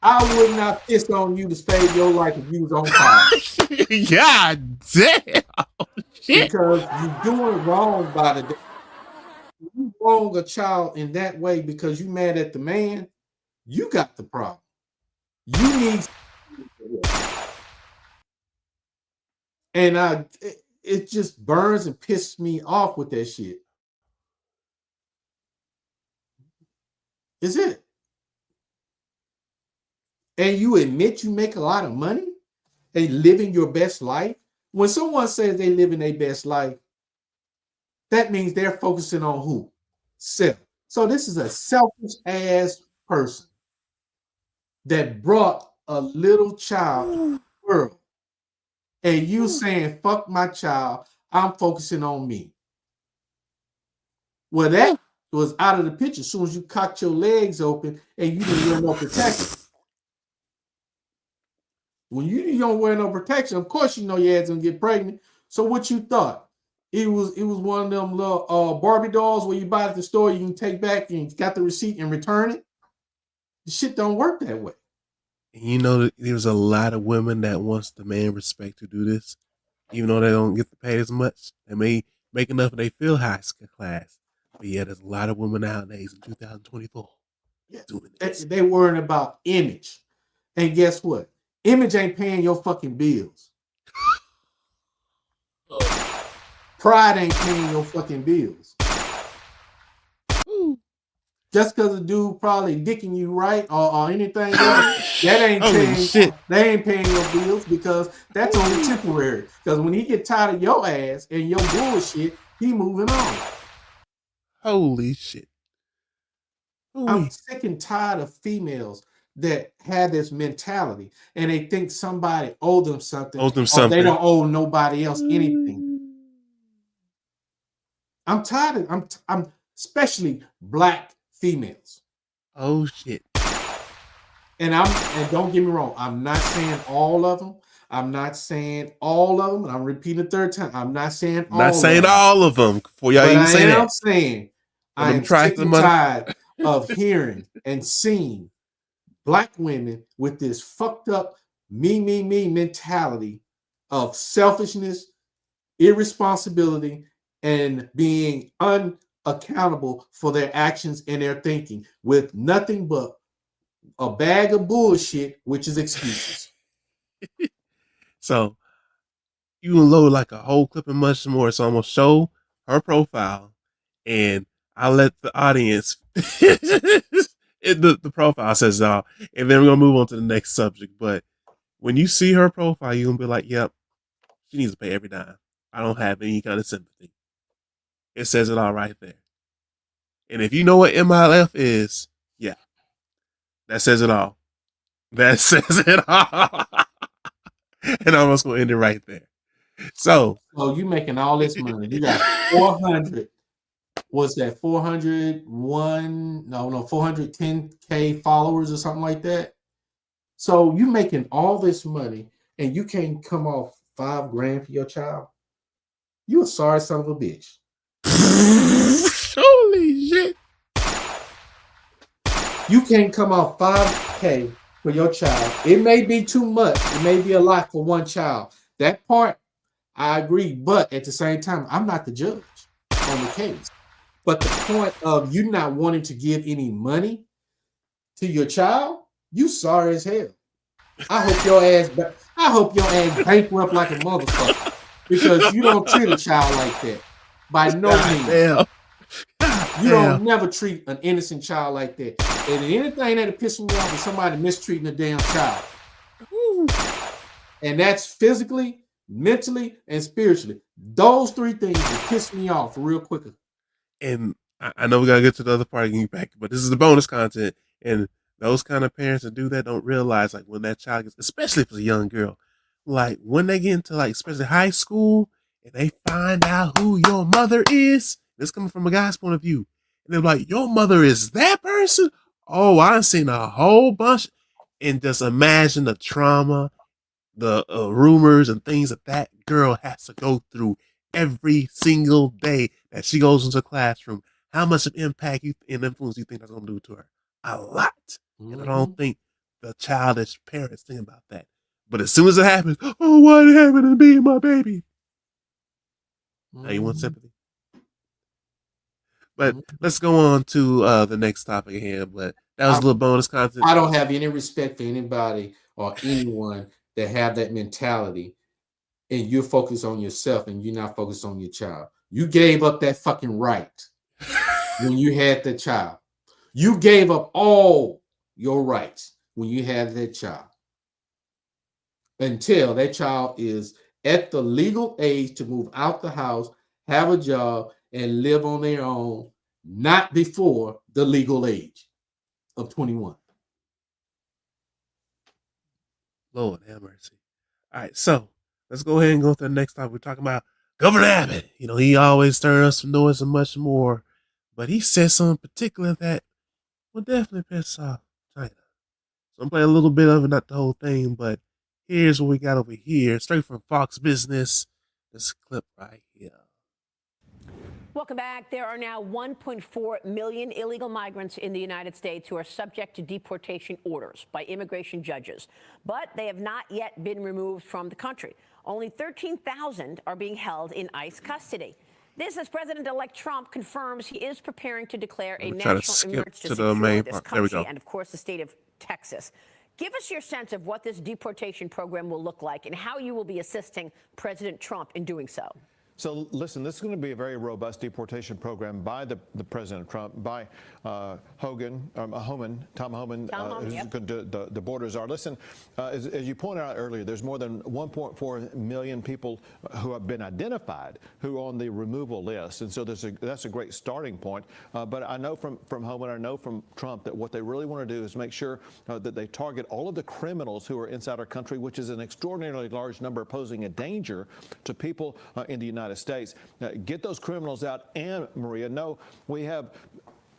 I would not piss on you to save your life if you was on fire. God damn. Shit. Because you're doing wrong by the. You wrong a child in that way because you mad at the man, you got the problem. You need, and it just burns and pisses me off with that shit. Is it? And you admit you make a lot of money and living your best life. When someone says they living their best life, that means they're focusing on who? Self. So this is a selfish ass person that brought a little child to the world. And you saying, fuck my child, I'm focusing on me. Well, that was out of the picture as soon as you cocked your legs open and you didn't wear no protection. When you don't wear no protection, of course you know your ass gonna get pregnant. So what you thought? It was one of them little Barbie dolls where you buy it at the store, you can take back and you got the receipt and return it. The shit don't work that way. And you know, there's a lot of women that wants the man respect to do this, even though they don't get paid as much. They may make enough and they feel high class. But yeah, there's a lot of women nowadays in 2024 doing this. They worrying about image. And guess what? Image ain't paying your fucking bills. Pride ain't paying your fucking bills. Just because a dude probably dicking you right or anything else, that ain't paying. They ain't paying your bills because that's only temporary. Because when he get tired of your ass and your bullshit, he moving on. Holy shit! I'm sick and tired of females that have this mentality and they think somebody owes them something. Or they don't owe nobody else anything. I'm tired of. I'm especially black females. Oh shit! And don't get me wrong, I'm not saying all of them. I'm not saying all of them, and I'm repeating the third time. I'm not saying all. Not saying all of them. For y'all even say that. I am saying I am sick and tired of hearing and seeing black women with this fucked up me mentality of selfishness, irresponsibility, and being unaccountable for their actions and their thinking with nothing but a bag of bullshit, which is excuses. So you can load like a whole clip and much more. So I'm gonna show her profile, and I'll let the audience. the profile says all, and then we're gonna move on to the next subject. But when you see her profile, you're gonna be like, "Yep, she needs to pay every dime." I don't have any kind of sympathy. It says it all right there. And if you know what MILF is, yeah, that says it all. That says it all. And I'm just gonna end it right there. So you making all this money. You got 400. What's that? 410K followers or something like that. So you making all this money and you can't come off $5,000 for your child. You a sorry son of a bitch. Holy shit. You can't come off $5K for your child. It may be too much. It may be a lot for one child. That part, I agree. But at the same time, I'm not the judge on the case. But the point of you not wanting to give any money to your child, you sorry as hell. I hope your ass bankrupt like a motherfucker because you don't treat a child like that. By no means. You don't never treat an innocent child like that. And anything that'll piss me off is somebody mistreating a damn child. And that's physically, mentally, and spiritually. Those three things will piss me off real quicker. And I know we gotta get to the other part and get back, but this is the bonus content. And those kind of parents that do that don't realize, like, when that child gets, especially if it's a young girl, like when they get into like especially high school and they find out who your mother is. This coming from a guy's point of view, and they're like, "Your mother is that person." Oh, I've seen a whole bunch, and just imagine the trauma, the rumors and things that girl has to go through every single day that she goes into the classroom. How much of impact and influence you think that's going to do to her? A lot. Mm-hmm. And I don't think the childish parents think about that. But as soon as it happens, oh, what happened to me and my baby? Mm-hmm. Now you want sympathy. But let's go on to the next topic here. But that was a little bonus content. I don't have any respect for anybody or anyone that have that mentality, and you're focused on yourself and you're not focused on your child. You gave up that fucking right when you had the child. You gave up all your rights when you had that child until that child is at the legal age to move out the house, have a job, and live on their own, not before the legal age of 21. Lord have mercy. All right, so let's go ahead and go to the next topic. We're talking about Governor Abbott. You know, he always stirring us some noise and much more, but he said something particular that will definitely piss off China. So I'm playing a little bit of it, not the whole thing, but here's what we got over here, straight from Fox Business. This clip right here. Welcome back. There are now 1.4 million illegal migrants in the United States who are subject to deportation orders by immigration judges, but they have not yet been removed from the country. Only 13,000 are being held in ICE custody. This as President-elect Trump confirms he is preparing to declare a national emergency to secure this country and, of course, the state of Texas. Give us your sense of what this deportation program will look like and how you will be assisting President Trump in doing so. So listen, this is going to be a very robust deportation program by the President Trump, by Tom Homan, who's going to do the borders are. Listen, as you pointed out earlier, there's more than 1.4 million people who have been identified who are on the removal list, and so that's a great starting point. But I know from Homan, I know from Trump that what they really want to do is make sure that they target all of the criminals who are inside our country, which is an extraordinarily large number, posing a danger to people in the United States. Get those criminals out. And Maria, no, we have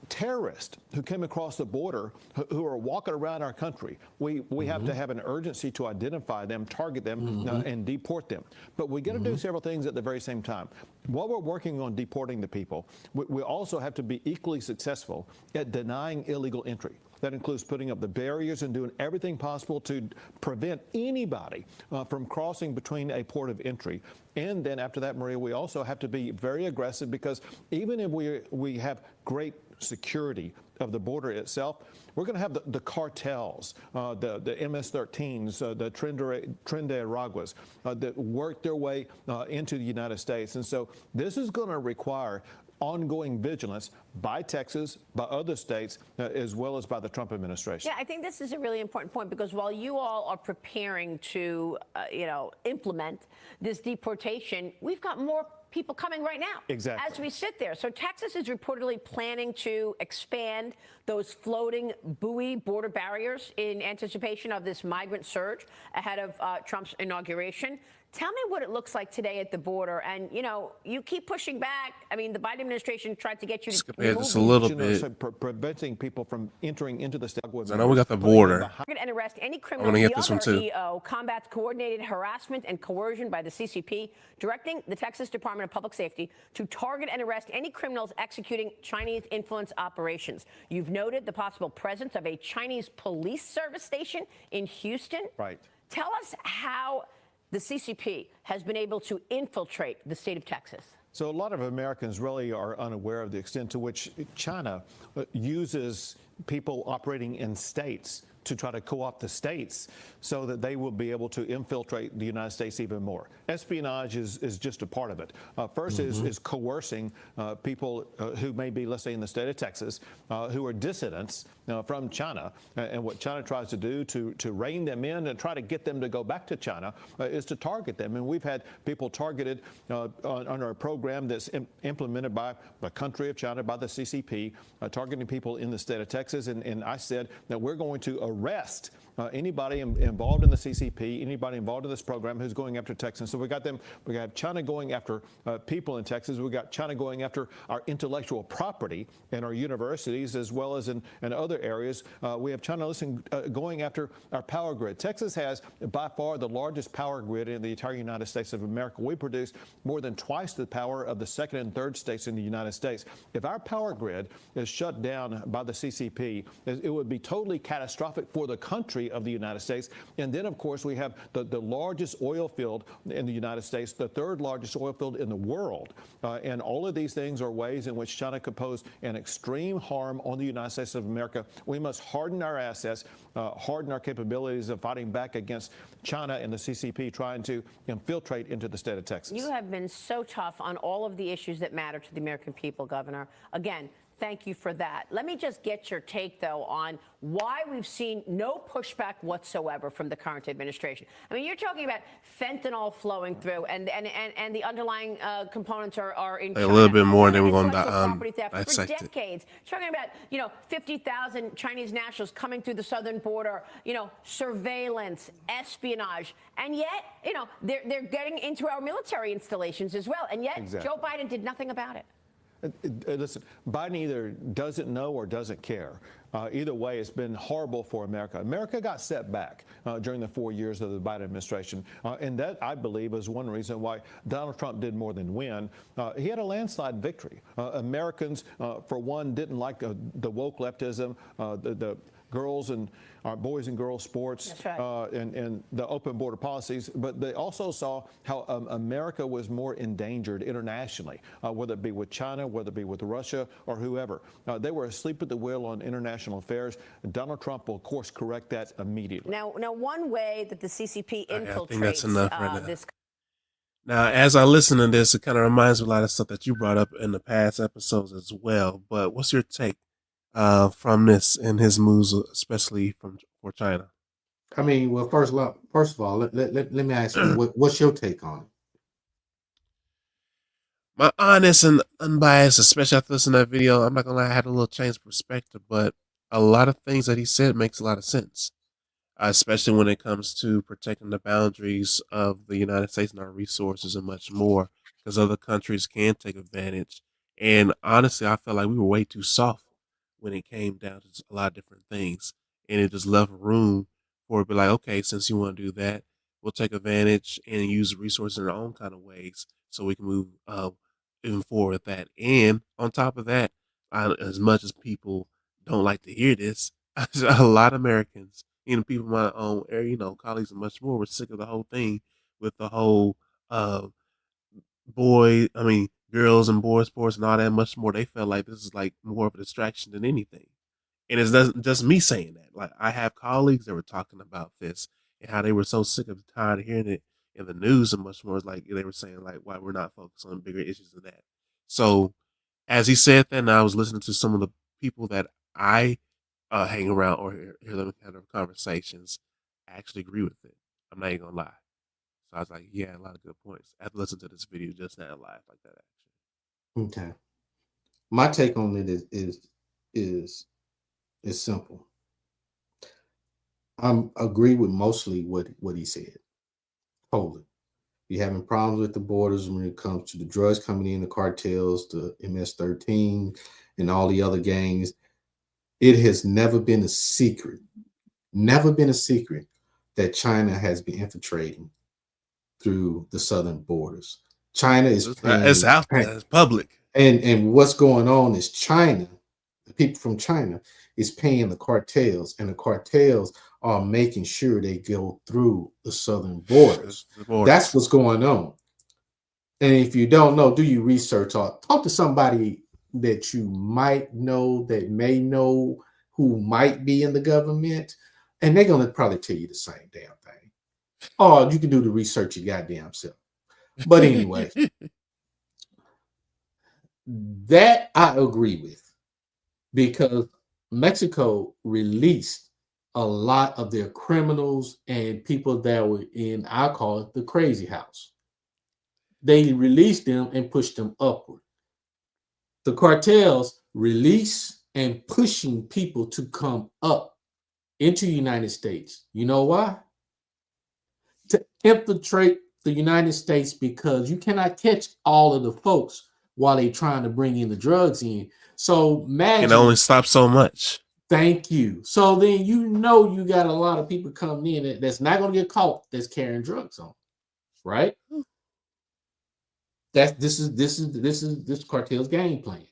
terrorists who came across the border who are walking around our country. We have to have an urgency to identify them, target them, and deport them. But we got to do several things at the very same time. While we're working on deporting the people, we also have to be equally successful at denying illegal entry. That includes putting up the barriers and doing everything possible to prevent anybody from crossing between a port of entry. And then after that, Maria, we also have to be very aggressive, because even if we have great security of the border itself, we're going to have the cartels, the MS-13s, the Trinidadianas that work their way into the United States. And so this is going to require ongoing vigilance by Texas, by other states, as well as by the Trump administration. Yeah, I think this is a really important point, because while you all are preparing to, implement this deportation, we've got more people coming right now. Exactly. As we sit there. So Texas is reportedly planning to expand those floating buoy border barriers in anticipation of this migrant surge ahead of Trump's inauguration. Tell me what it looks like today at the border. And, you keep pushing back. I mean, the Biden administration tried to get you to move this a little bit. Preventing people from entering into the state. I know we got the border. And arrest any criminal. I'm going to get this one too. EO combats coordinated harassment and coercion by the CCP, directing the Texas Department of Public Safety to target and arrest any criminals executing Chinese influence operations. You've noted the possible presence of a Chinese police service station in Houston. Right. Tell us how the CCP has been able to infiltrate the state of Texas. So a lot of Americans really are unaware of the extent to which China uses people operating in states to try to co-opt the states so that they will be able to infiltrate the United States even more. Espionage is just a part of it. First is coercing people who may be, let's say, in the state of Texas, who are dissidents from China. And what China tries to do to rein them in and try to get them to go back to China is to target them. And we've had people targeted under a program that's implemented by the country of China, by the CCP, targeting people in the state of Texas. And I said that we're going to arrest anybody involved in the CCP, anybody involved in this program who's going after Texans. So we got China going after people in Texas. We got China going after our intellectual property and our universities, as well as in other areas. We have China going after our power grid. Texas has by far the largest power grid in the entire United States of America. We produce more than twice the power of the second and third states in the United States. If our power grid is shut down by the CCP, it would be totally catastrophic for the country of the United States. And then, of course, we have the largest oil field in the United States, the third largest oil field in the world. And all of these things are ways in which China could pose an extreme harm on the United States of America. We must harden our assets, harden our capabilities of fighting back against China and the CCP trying to infiltrate into the state of Texas. You have been so tough on all of the issues that matter to the American people, Governor. Again, Thank you for that. Let me just get your take, though, on why we've seen no pushback whatsoever from the current administration. I mean, you're talking about fentanyl flowing through, and the underlying components are in China. A little bit more, And then we're going intellectual to property theft for dissect it. decades. Talking about 50,000 Chinese nationals coming through the southern border. Surveillance, espionage, and yet they're getting into our military installations as well. And yet Exactly. Joe Biden did nothing about it. Listen, Biden either doesn't know or doesn't care. Either way, it's been horrible for America. America got set back during the 4 years of the Biden administration. And that, I believe, is one reason why Donald Trump did more than win. He had a landslide victory. Americans, for one, didn't like the woke leftism, the girls and boys and girls sports, and the open border policies, but they also saw how America was more endangered internationally, whether it be with China, whether it be with Russia or whoever. They were asleep at the wheel on international affairs. Donald Trump will, of course, correct that immediately. Now, one way that the CCP infiltrates I think that's enough right now. this. Now, as I listen to this, it kind of reminds me of a lot of stuff that you brought up in the past episodes as well. But what's your take from this and his moves, especially for China? I mean, well, first of all, let me ask you, what's your take on it? My honest and unbiased, especially after listening to that video, I'm not gonna lie, I had a little change of perspective, but a lot of things that he said makes a lot of sense, especially when it comes to protecting the boundaries of the United States and our resources and much more, because other countries can take advantage. And honestly, I felt like we were way too soft when it came down to a lot of different things, and it just left room for it to be like, okay, since you want to do that, we'll take advantage and use the resources in our own kind of ways so we can move even forward with that. And on top of that, as much as people don't like to hear this, a lot of Americans, people in my own area, colleagues and much more, were sick of the whole thing with the whole girls and boys sports and all that much more. They felt like this is like more of a distraction than anything. And it's not just me saying that. Like, I have colleagues that were talking about this and how they were so sick of tired of hearing it in the news and much more. It's like they were saying like why we're not focused on bigger issues than that. So as he said that, and I was listening to some of the people that I hang around or hear them kind of conversations, I actually agree with it. I'm not even gonna lie. So I was like, yeah, a lot of good points. I had to listen to this video just now live like that actually. Okay. My take on it is simple. I agree with mostly what he said. Totally. You're having problems with the borders when it comes to the drugs coming in, the cartels, the MS-13, and all the other gangs. It has never been a secret that China has been infiltrating through the southern borders. China is it's out there, it's public. And what's going on is China, the people from China, is paying the cartels, and the cartels are making sure they go through the southern borders. That's what's going on. And if you don't know, do your research or talk to somebody that you might know, that may know, who might be in the government, and they're going to probably tell you the same damn thing. Or you can do the research your goddamn self. But anyway, that I agree with, because Mexico released a lot of their criminals and people that were in, I call it, the crazy house. They released them and pushed them upward. The cartels release and pushing people to come up into the United States. You know why? To infiltrate the United States, because you cannot catch all of the folks while they're trying to bring in the drugs in. So imagine, it only stops so much. Thank you. So then you got a lot of people coming in that's not going to get caught that's carrying drugs on, right? This cartel's game plan.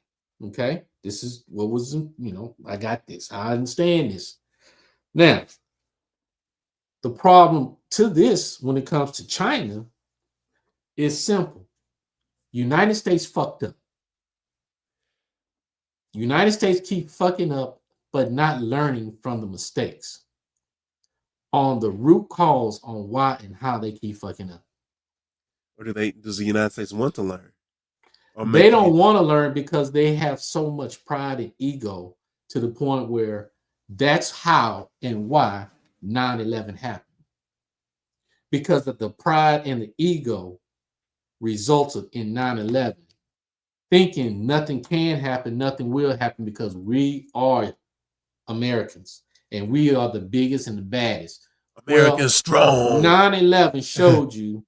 Okay, this is what was, I got this. I understand this. Now, the problem to this when it comes to China is simple. United States fucked up. United States keep fucking up, but not learning from the mistakes on the root cause on why and how they keep fucking up. Or does the United States want to learn? Or They make don't it. want to learn because they have so much pride and ego to the point where that's how and why 9/11 happened. Because of the pride and the ego resulted in 9/11, thinking nothing can happen, nothing will happen because we are Americans and we are the biggest and the baddest. American Well, strong. 9/11 showed you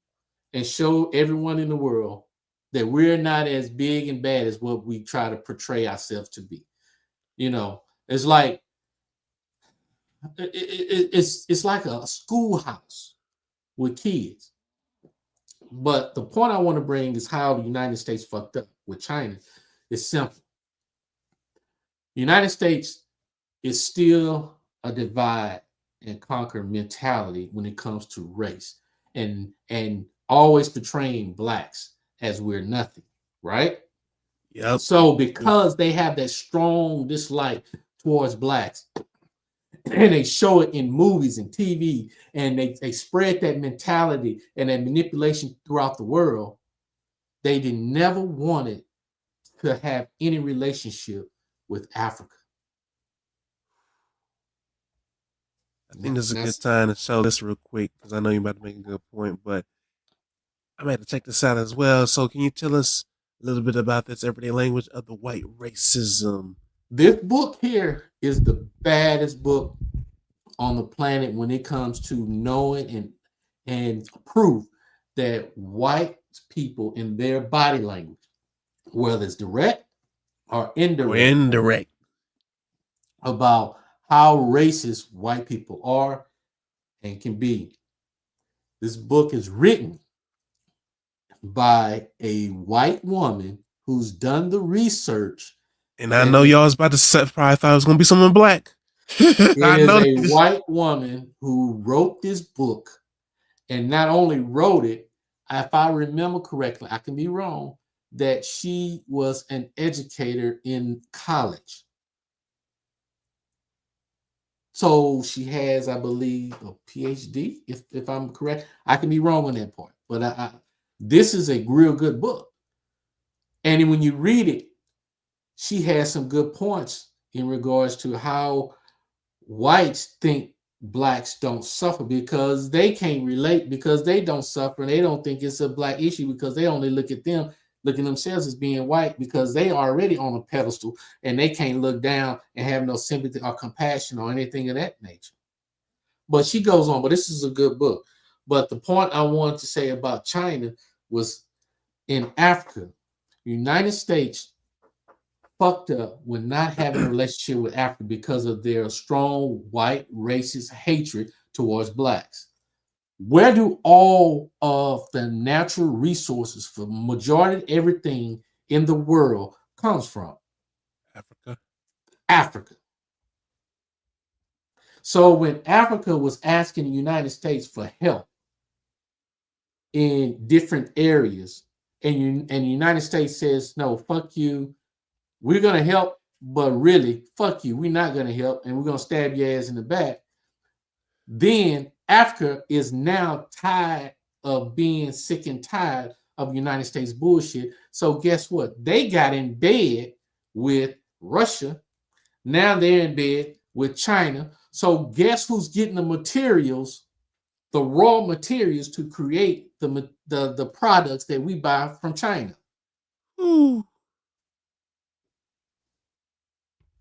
and showed everyone in the world that we're not as big and bad as what we try to portray ourselves to be. You know, it's like it's like a schoolhouse with kids. But the point I want to bring is how the United States fucked up with China. It's simple. The United States is still a divide and conquer mentality when it comes to race and always portraying blacks as we're nothing, right? Yep. So because they have that strong dislike towards blacks, and they show it in movies and TV, and they spread that mentality and that manipulation throughout the world, they never wanted to have any relationship with Africa. I think this is a good time to show this real quick because I know you're about to make a good point, but I'm going to check this out as well. So can you tell us a little bit about this everyday language of the white racism? This book here is the baddest book on the planet when it comes to knowing and proof that white people in their body language, whether it's direct or indirect, about how racist white people are and can be. This book is written by a white woman who's done the research. And I know y'all was about to say, probably thought it was going to be someone black. It is a white woman who wrote this book, and not only wrote it, if I remember correctly, I can be wrong, that she was an educator in college. So she has, I believe, a PhD, if I'm correct. I can be wrong on that part, but this is a real good book. And when you read it, she has some good points in regards to how whites think blacks don't suffer because they can't relate, because they don't suffer and they don't think it's a black issue because they only look at themselves as being white because they are already on a pedestal and they can't look down and have no sympathy or compassion or anything of that nature. But she goes on, but this is a good book. But the point I wanted to say about China was in Africa, United States fucked up with not having a relationship with Africa because of their strong white racist hatred towards blacks. Where do all of the natural resources for majority of everything in the world comes from? Africa. So when Africa was asking the United States for help in different areas, and the United States says, no, fuck you, we're going to help, but really, fuck you, we're not going to help, and we're going to stab your ass in the back, then Africa is now tired of being sick and tired of United States bullshit. So guess what? They got in bed with Russia. Now they're in bed with China. So guess who's getting the materials, the raw materials to create the products that we buy from China?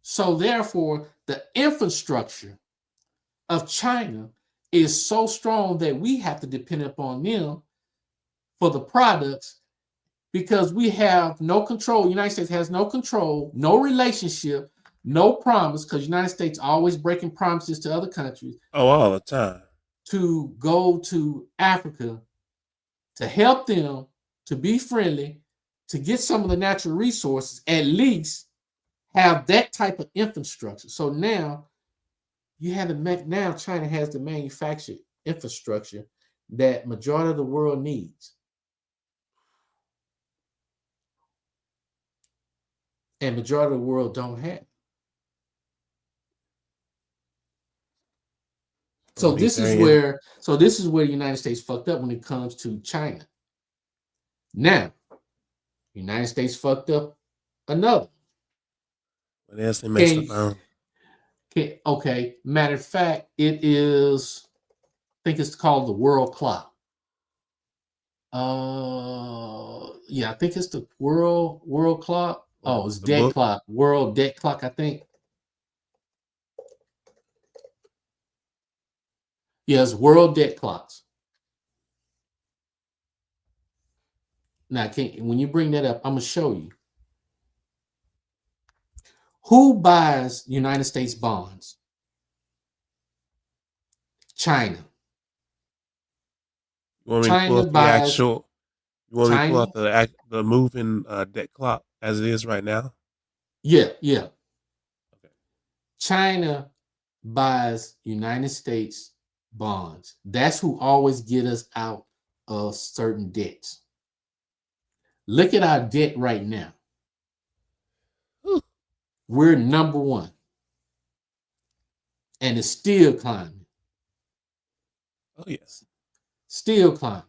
So therefore, the infrastructure of China is so strong that we have to depend upon them for the products because we have no control. The United States has no control, no relationship, no promise, because the United States always breaking promises to other countries. Oh, all the time. To go to Africa to help them, to be friendly, to get some of the natural resources, at least have that type of infrastructure. So now you have now China has the manufactured infrastructure that majority of the world needs. And majority of the world don't have. So this is where the United States fucked up when it comes to China. Now, United States fucked up another. What else they messed up on? Okay. Matter of fact, it is. I think it's called the world clock. Yeah, I think it's the world clock. Oh, it's debt clock. World debt clock, I think. Yes, world debt clocks. Now, when you bring that up, I'm gonna show you. Who buys United States bonds? China. You want me to pull up the actual? You want me to pull up the moving debt clock as it is right now? Yeah. Okay. China buys United States bonds. That's who always get us out of certain debts. Look at our debt right now. We're number one. And it's still climbing. Oh, yes. Still climbing.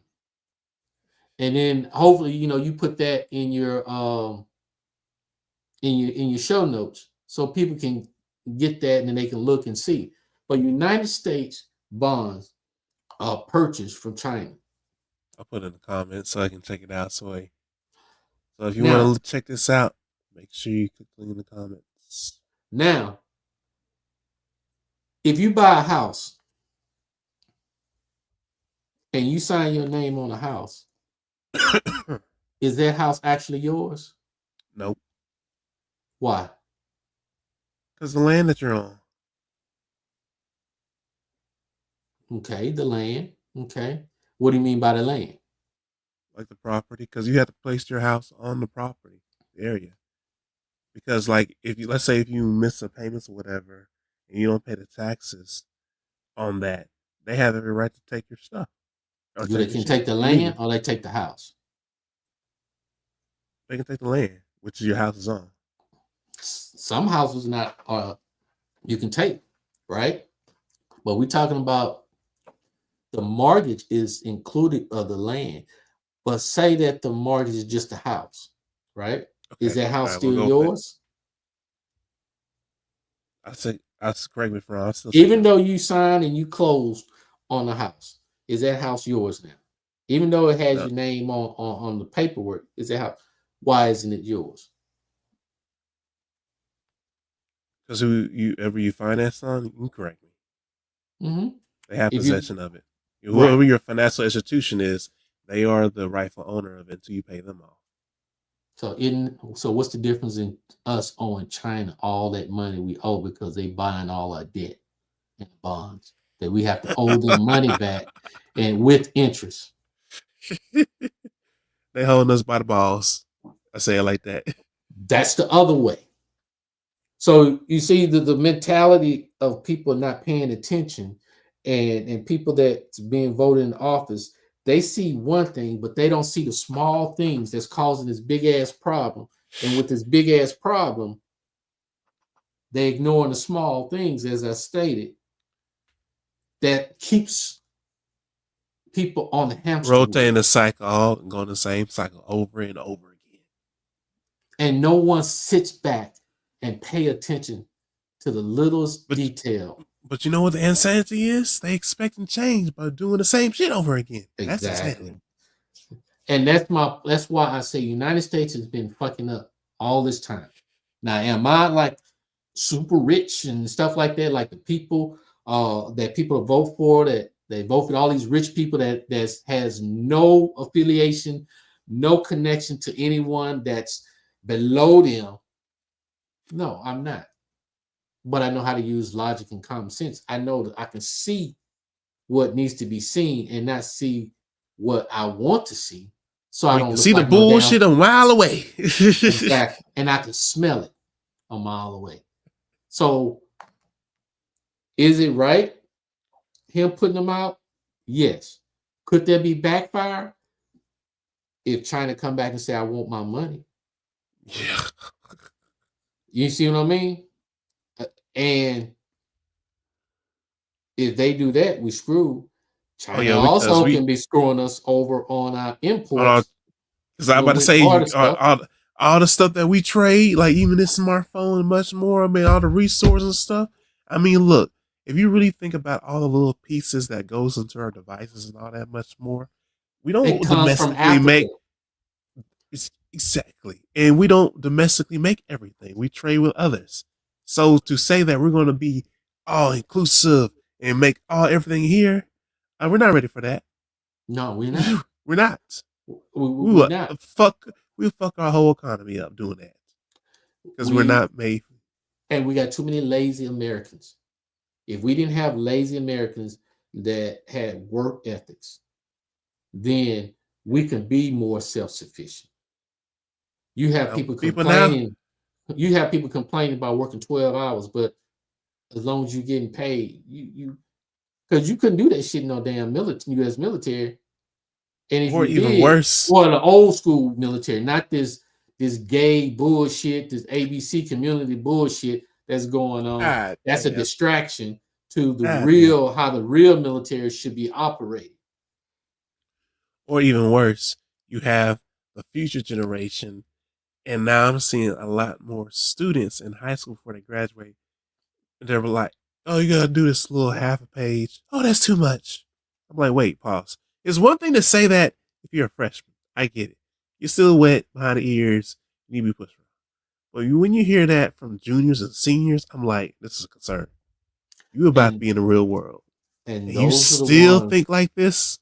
And then hopefully, you put that in your in your show notes so people can get that and then they can look and see. But United States bonds are purchased from China. I'll put it in the comments so I can check it out. So if you want to check this out, make sure you click in the comments. Now, if you buy a house and you sign your name on a house, is that house actually yours? Nope. Why? Because the land that you're on. Okay, the land. Okay. What do you mean by the land? Like the property, because you have to place your house on the property area. Because like let's say if you miss a payments or whatever and you don't pay the taxes on that, they have every right to take your stuff. Do they can take the land or they take the house? They can take the land, which your house is on. Some houses you can take, right? But we're talking about the mortgage is included of the land. But say that the mortgage is just a house, right? Okay. Is that house still yours? I correct me if I'm wrong. Even though you signed and you closed on the house, is that house yours now? Even though it has your name on the paperwork, is that house? Why isn't it yours? Because whoever you finance on, you can correct me. Mm-hmm. They have possession of it. Whoever your financial institution is, they are the rightful owner of it until you pay them off. So what's the difference in us owing China all that money we owe because they buying all our debt and bonds that we have to owe them money back and with interest? They holding us by the balls. I say it like that. That's the other way. So you see the mentality of people not paying attention and people that's being voted in office, they see one thing, but they don't see the small things that's causing this big ass problem. And with this big ass problem, they ignoring the small things, as I stated, that keeps people on the hamster rotating the cycle, going the same cycle over and over again. And no one sits back and pay attention to the littlest detail. But you know what the insanity is? They expecting change by doing the same shit over again. Exactly. And that's why I say United States has been fucking up all this time. Now, am I like super rich and stuff like that? Like the people that people vote for, that they vote for all these rich people that has no affiliation, no connection to anyone that's below them. No, I'm not. But I know how to use logic and common sense. I know that I can see what needs to be seen and not see what I want to see. So I don't see the bullshit a mile away. Exactly. And I can smell it a mile away. So is it right? Him putting them out? Yes. Could there be backfire? If China come back and say, I want my money. Yeah. You see what I mean? And if they do that, we screw. China also can be screwing us over on our imports. Because I'm about to with say harder stuff. all the stuff that we trade, like even this smartphone and much more. I mean, all the resources and stuff. I mean, look, if you really think about all the little pieces that goes into our devices and all that much more, we It don't comes from domestically Africa. make exactly, and we don't domestically make everything. We trade with others. So to say that we're going to be all inclusive and make all everything here, we're not ready for that. No, we're not. We're not. We We're will not. we'll fuck our whole economy up doing that because we're We not made. and we got too many lazy Americans. If we didn't have lazy Americans that had work ethics, then we can be more self-sufficient. You have people People now, complaining. You have people complaining about working 12 hours, but as long as you're getting paid, you because you couldn't do that shit in no damn U.S. military. And if or you even did, worse, or the old school military, not this gay bullshit, this ABC community bullshit that's going on. God That's a damn, distraction to the God damn, real, how the real military should be operating. or even worse, you have the future generation, and now I'm seeing a lot more students in high school before they graduate. They were like, "Oh, you gotta do this little half a page. Oh, that's too much." I'm like, "Wait, pause." It's one thing to say that if you're a freshman, I get it. You're still wet behind the ears. You need to be pushed around. But when you hear that from juniors and seniors, I'm like, this is a concern. You about to And be in the real world, and you those are the still ones, think like this?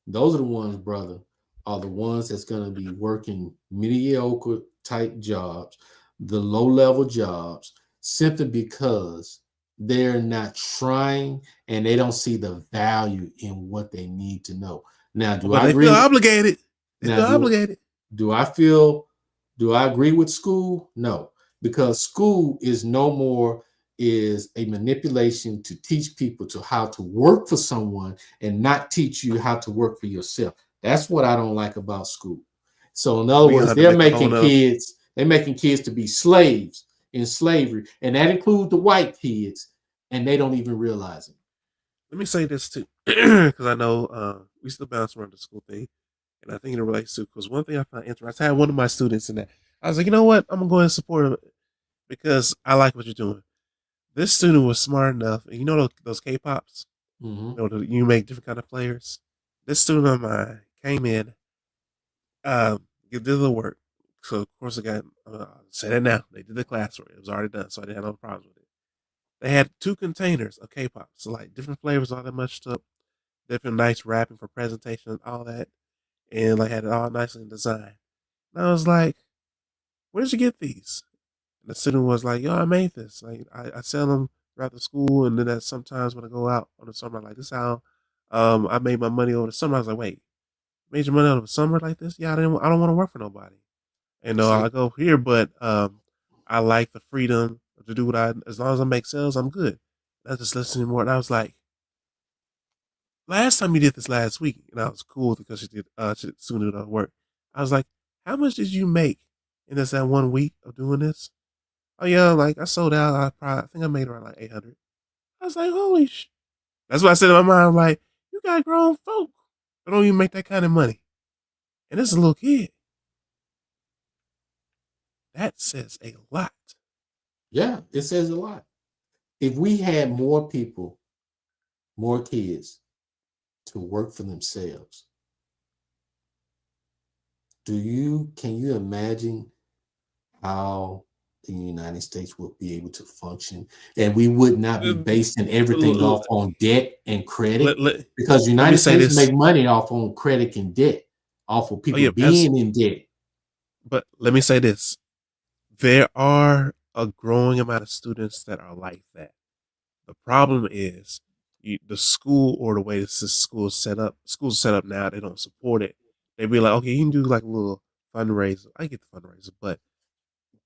those are the ones, brother, are the ones that's going to be working mediocre type jobs, the low level jobs, simply because they're not trying and they don't see the value in what they need to know. Now, do But I they feel agree? obligated. They Now, feel obligated. do I feel do I agree with school? No, because school is no more is a manipulation to teach people to how to work for someone and not teach you how to work for yourself. That's what I don't like about school. So in other We words, gonna have to make a whole nother. they're making kids to be slaves in slavery, and that includes the white kids, and they don't even realize it. Let me say this too, because I know we still bounce around the school thing, and I think it relates to because one thing I found interesting. I had one of my students in that. I was like, you know what? I'm gonna go ahead and support him because I like what you're doing. This student was smart enough, and you know those K-pops. Mm-hmm. You make different kind of flavors. This student of mine came in, did the work. So of course I got say that now. They did the classwork. It was already done, so I didn't have no problems with it. They had 2 containers of K-pop, so like different flavors, all that much stuff, different nice wrapping for presentation, and all that, and like had it all nicely designed. And I was like, "Where did you get these?" And the student was like, "Yo, I made this. Like I sell them throughout the school, and then that sometimes when I go out on the summer, like this how I made my money over the summer." I was like, "Wait, made your money over the summer like this? Yeah, I don't want to work for nobody. And See, I go here, but I like the freedom to do what I as long as I make sales, I'm good." I just listening more, and I was like, "Last time you did this last week," and I was cool because she soon did work. I was like, "How much did you make in this that 1 week of doing this?" "Oh yeah, like I sold out. I think I made around like 800." I was like, "Holy sh!" That's what I said in my mind. I'm like, "You got grown folk that don't even make that kind of money, and this is a little kid." That says a lot. yeah, it says a lot. If we had more people, more kids to work for themselves, can you imagine how the United States will be able to function? And we would not be basing everything off on debt and credit, Let, let, because the let me United say States this. make money off on credit and debt, off of Oh people yeah, being in debt. but let me say this. There are a growing amount of students that are like that. The problem is the school or the way the school is set up. Schools set up now, they don't support it. They be like, okay, you can do like a little fundraiser. I get the fundraiser, but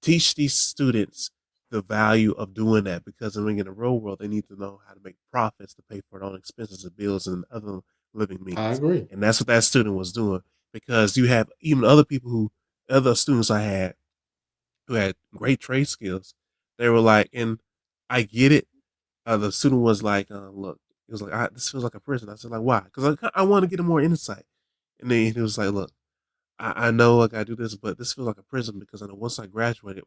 teach these students the value of doing that because when in the real world, they need to know how to make profits to pay for their own expenses and bills and other living I means. agree. And that's what that student was doing because you have even other students I had who had great trade skills. They were like, and I get it. The student was like, look, he was like, this feels like a prison. I said, like, why? Because I want to get more insight. And then he was like, look, I know like I do this, but this feels like a prison because I know once I graduated,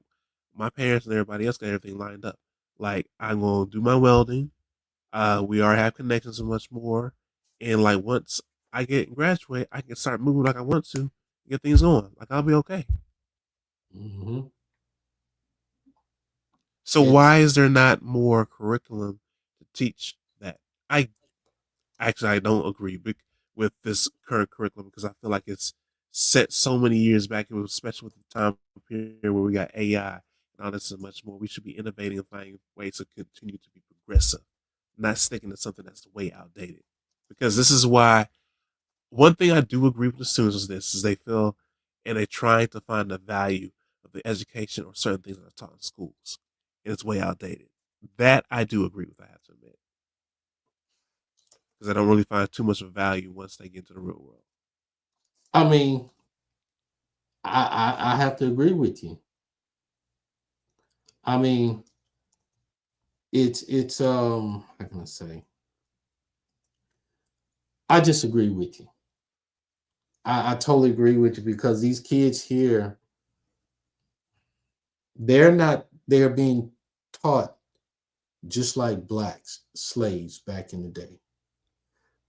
my parents and everybody else got everything lined up. Like I'm gonna do my welding. We already have connections and much more. And like once I get and graduate, I can start moving like I want to, get things going. Like I'll be okay. Hmm. So why is there not more curriculum to teach that? I I don't agree with this current curriculum because I feel like it's set so many years back, especially with the time period where we got AI and all this and much more. We should be innovating and finding ways to continue to be progressive, not sticking to something that's way outdated. Because this is why one thing I do agree with the students is they feel and they're trying to find the value of the education or certain things that are taught in schools. And it's way outdated. That I do agree with, I have to admit. Because I don't really find too much of value once they get into the real world. I mean, I have to agree with you. I mean, it's how can I say? I disagree with you. I totally agree with you because these kids here, they're being taught just like blacks, slaves back in the day,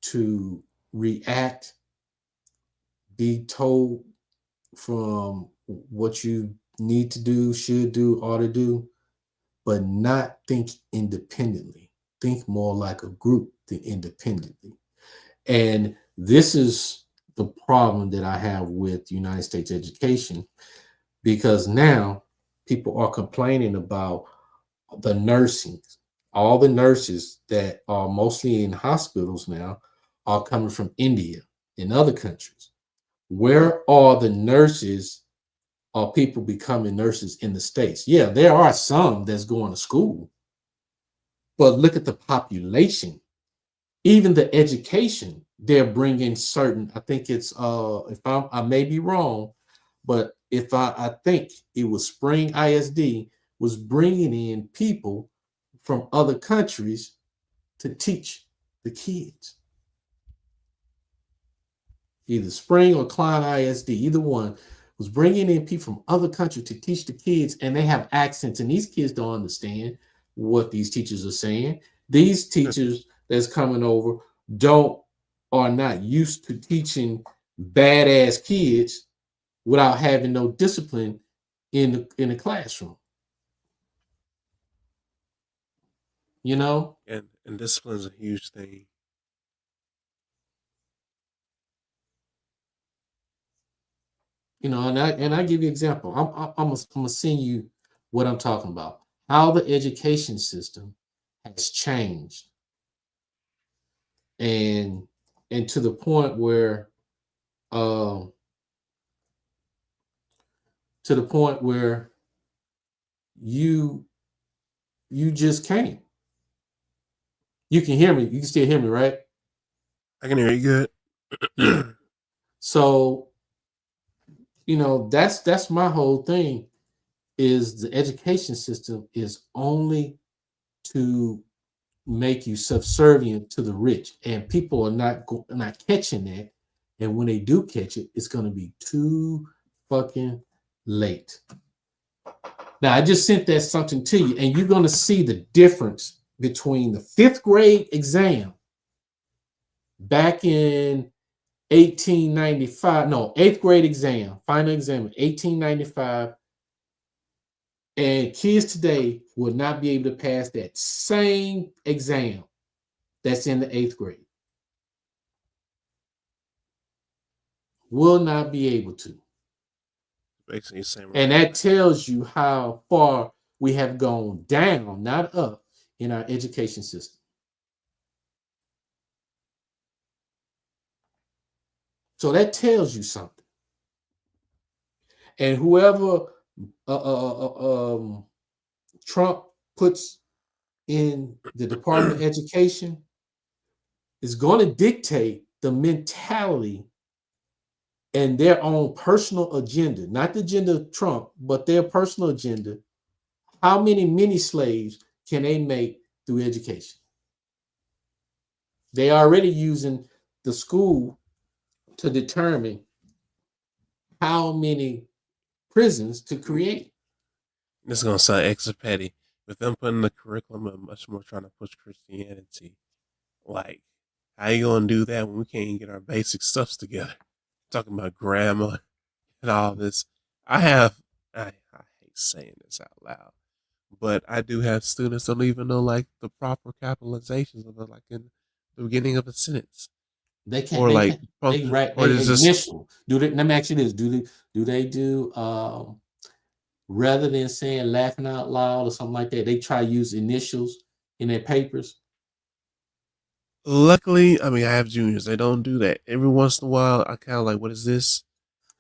to react, be told from what you need to do, should do, ought to do, but not think independently. Think more like a group than independently. And this is the problem that I have with United States education, because now people are complaining about the nursing. All the nurses that are mostly in hospitals now are coming from India and other countries. Where are the nurses or people becoming nurses in the States? Yeah, there are some that's going to school, but look at the population. Even the education, they're bringing certain, I think it's, if I may be wrong, but if I think it was Spring ISD was bringing in people from other countries to teach the kids. Either Spring or Klein ISD, either one was bringing in people from other countries to teach the kids, and they have accents, and these kids don't understand what these teachers are saying. These teachers that's coming over don't are not used to teaching badass kids without having no discipline in the classroom. You know, And discipline is a huge thing. you know, and I give you an example. I'm gonna send you what I'm talking about. How the education system has changed, and to the point where, um, to the point where you you just can't. You can hear me. You can still hear me, right? I can hear you good. Yeah. So, you know, that's my whole thing is the education system is only to make you subservient to the rich, and people are not catching that. And when they do catch it, it's going to be too fucking late. Now, I just sent that something to you, and you're going to see the difference between the fifth grade exam back in 1895, no, eighth grade exam, final exam in 1895, and kids today will not be able to pass that same exam that's in the eighth grade. Will not be able to. Basically, same. And that tells you how far we have gone down, not up, in our education system. So that tells you something. And whoever Trump puts in the Department of Education is going to dictate the mentality and their own personal agenda, not the agenda of Trump, but their personal agenda. How many mini slaves can they make through education? They are already using the school to determine how many prisons to create. This is gonna sound extra petty. With them putting the curriculum and much more trying to push Christianity, like how you gonna do that when we can't even get our basic stuffs together? Talking about grammar and all this. I hate saying this out loud, but I do have students that don't even know like the proper capitalizations of it, like in the beginning of a sentence. They can't. Or They like can't. They function, write. or They is this initial. Do they? Let me ask you this: do they do rather than saying laughing out loud or something like that? They try to use initials in their papers. luckily, I mean, I have juniors. They don't do that. Every once in a while, I kind of like, what is this?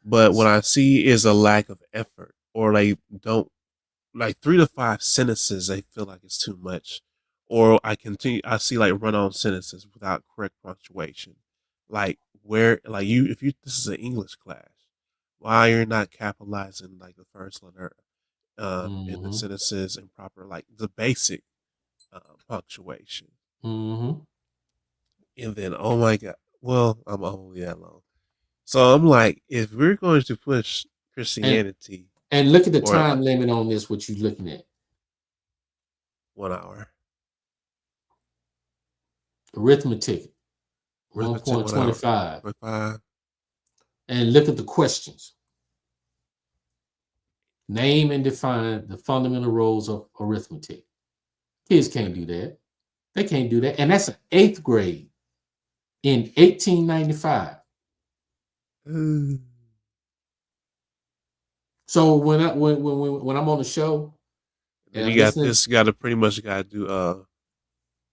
But what I see is a lack of effort, or they don't like 3 to 5 sentences. They feel like it's too much, or I see like run-on sentences without correct punctuation. Like where, like if you, this is an English class, why you're not capitalizing like the first letter in the Mm-hmm. sentences and proper like the basic punctuation. Mm-hmm. And then, oh my God, well, I'm only that long. So I'm like, if we're going to push Christianity, And look at the or time limit on this. What you looking at? 1 hour. Arithmetic. Arithmetic, 1 hour. 1.25. 25. And look at the questions. Name and define the fundamental rules of arithmetic. Kids can't do that. They can't do that. And that's an 8th grade in 1895. So when I'm on the show, And you got this, you got to pretty much got to do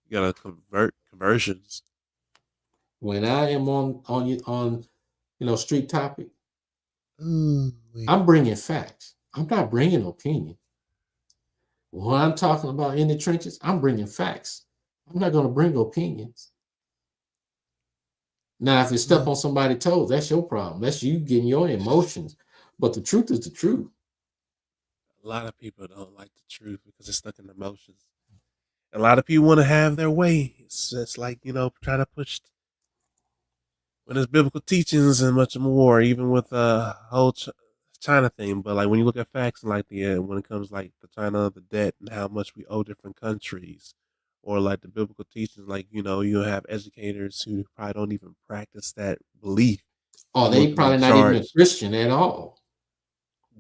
you got to conversions. When I am on Street Topic, I'm bringing facts. I'm not bringing opinion. When I'm talking about in the trenches, I'm bringing facts. I'm not going to bring opinions. Now, if you step on somebody's toes, that's your problem. That's you getting your emotions. But the truth is the truth. A lot of people don't like the truth because they're stuck in emotions. A lot of people want to have their way. It's like, trying to push when there's biblical teachings and much more, even with the whole China thing. But like when you look at facts and like when it comes like the China, the debt and how much we owe different countries, or like the biblical teachings, like you have educators who probably don't even practice that belief. Oh, they probably not even a Christian at all.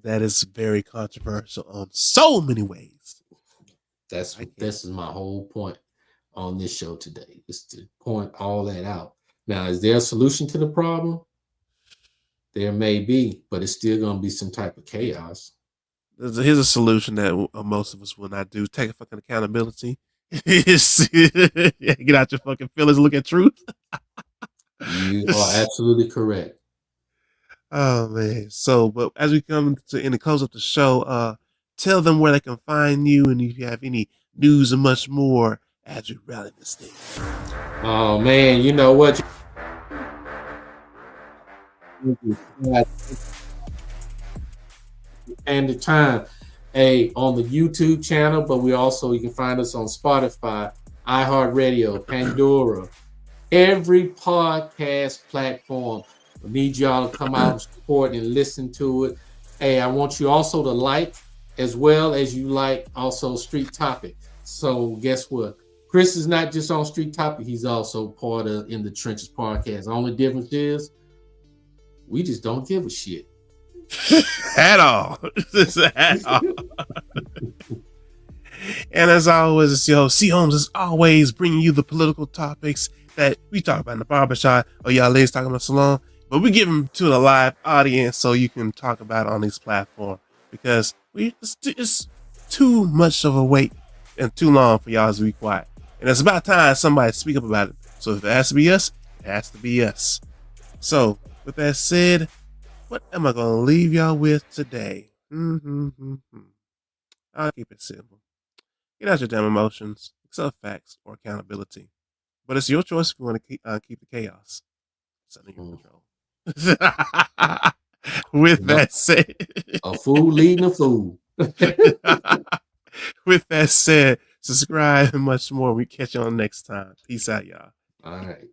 That is very controversial on so many ways. This is my whole point on this show today, is to point all that out. Now, is there a solution to the problem? There may be, but it's still going to be some type of chaos. Here's a solution that most of us will not do. Take a fucking accountability. Get out your fucking feelings, look at truth. You are absolutely correct. Oh man. So, but as we come to in the close of the show, tell them where they can find you, and if you have any news and much more as we rally this thing. Oh man, you know what? And the time, on the YouTube channel, but you can find us on Spotify, iHeartRadio, Pandora, every podcast platform. I need y'all to come out and support and listen to it. Hey, I want you also to like, as well as you like also Street Topic. So guess what? Chris is not just on Street Topic, he's also part of In the Trenches podcast. The only difference is we just don't give a shit. At all. At all. And as always, it's your C. Holmes is always bringing you the political topics that we talk about in the barbershop, or y'all ladies talking about salon, but we give them to the live audience so you can talk about it on this platform, because it's too much of a wait and too long for y'all to be quiet. And it's about time somebody speak up about it. So if it has to be us, it has to be us. So with that said, what am I going to leave y'all with today? I'll keep it simple. Get out your damn emotions, accept facts or accountability. But it's your choice if you want to keep the chaos. It's under your control. With that said, a fool leading a fool. With that said, subscribe and much more. We catch you on next time. Peace out, y'all. All right.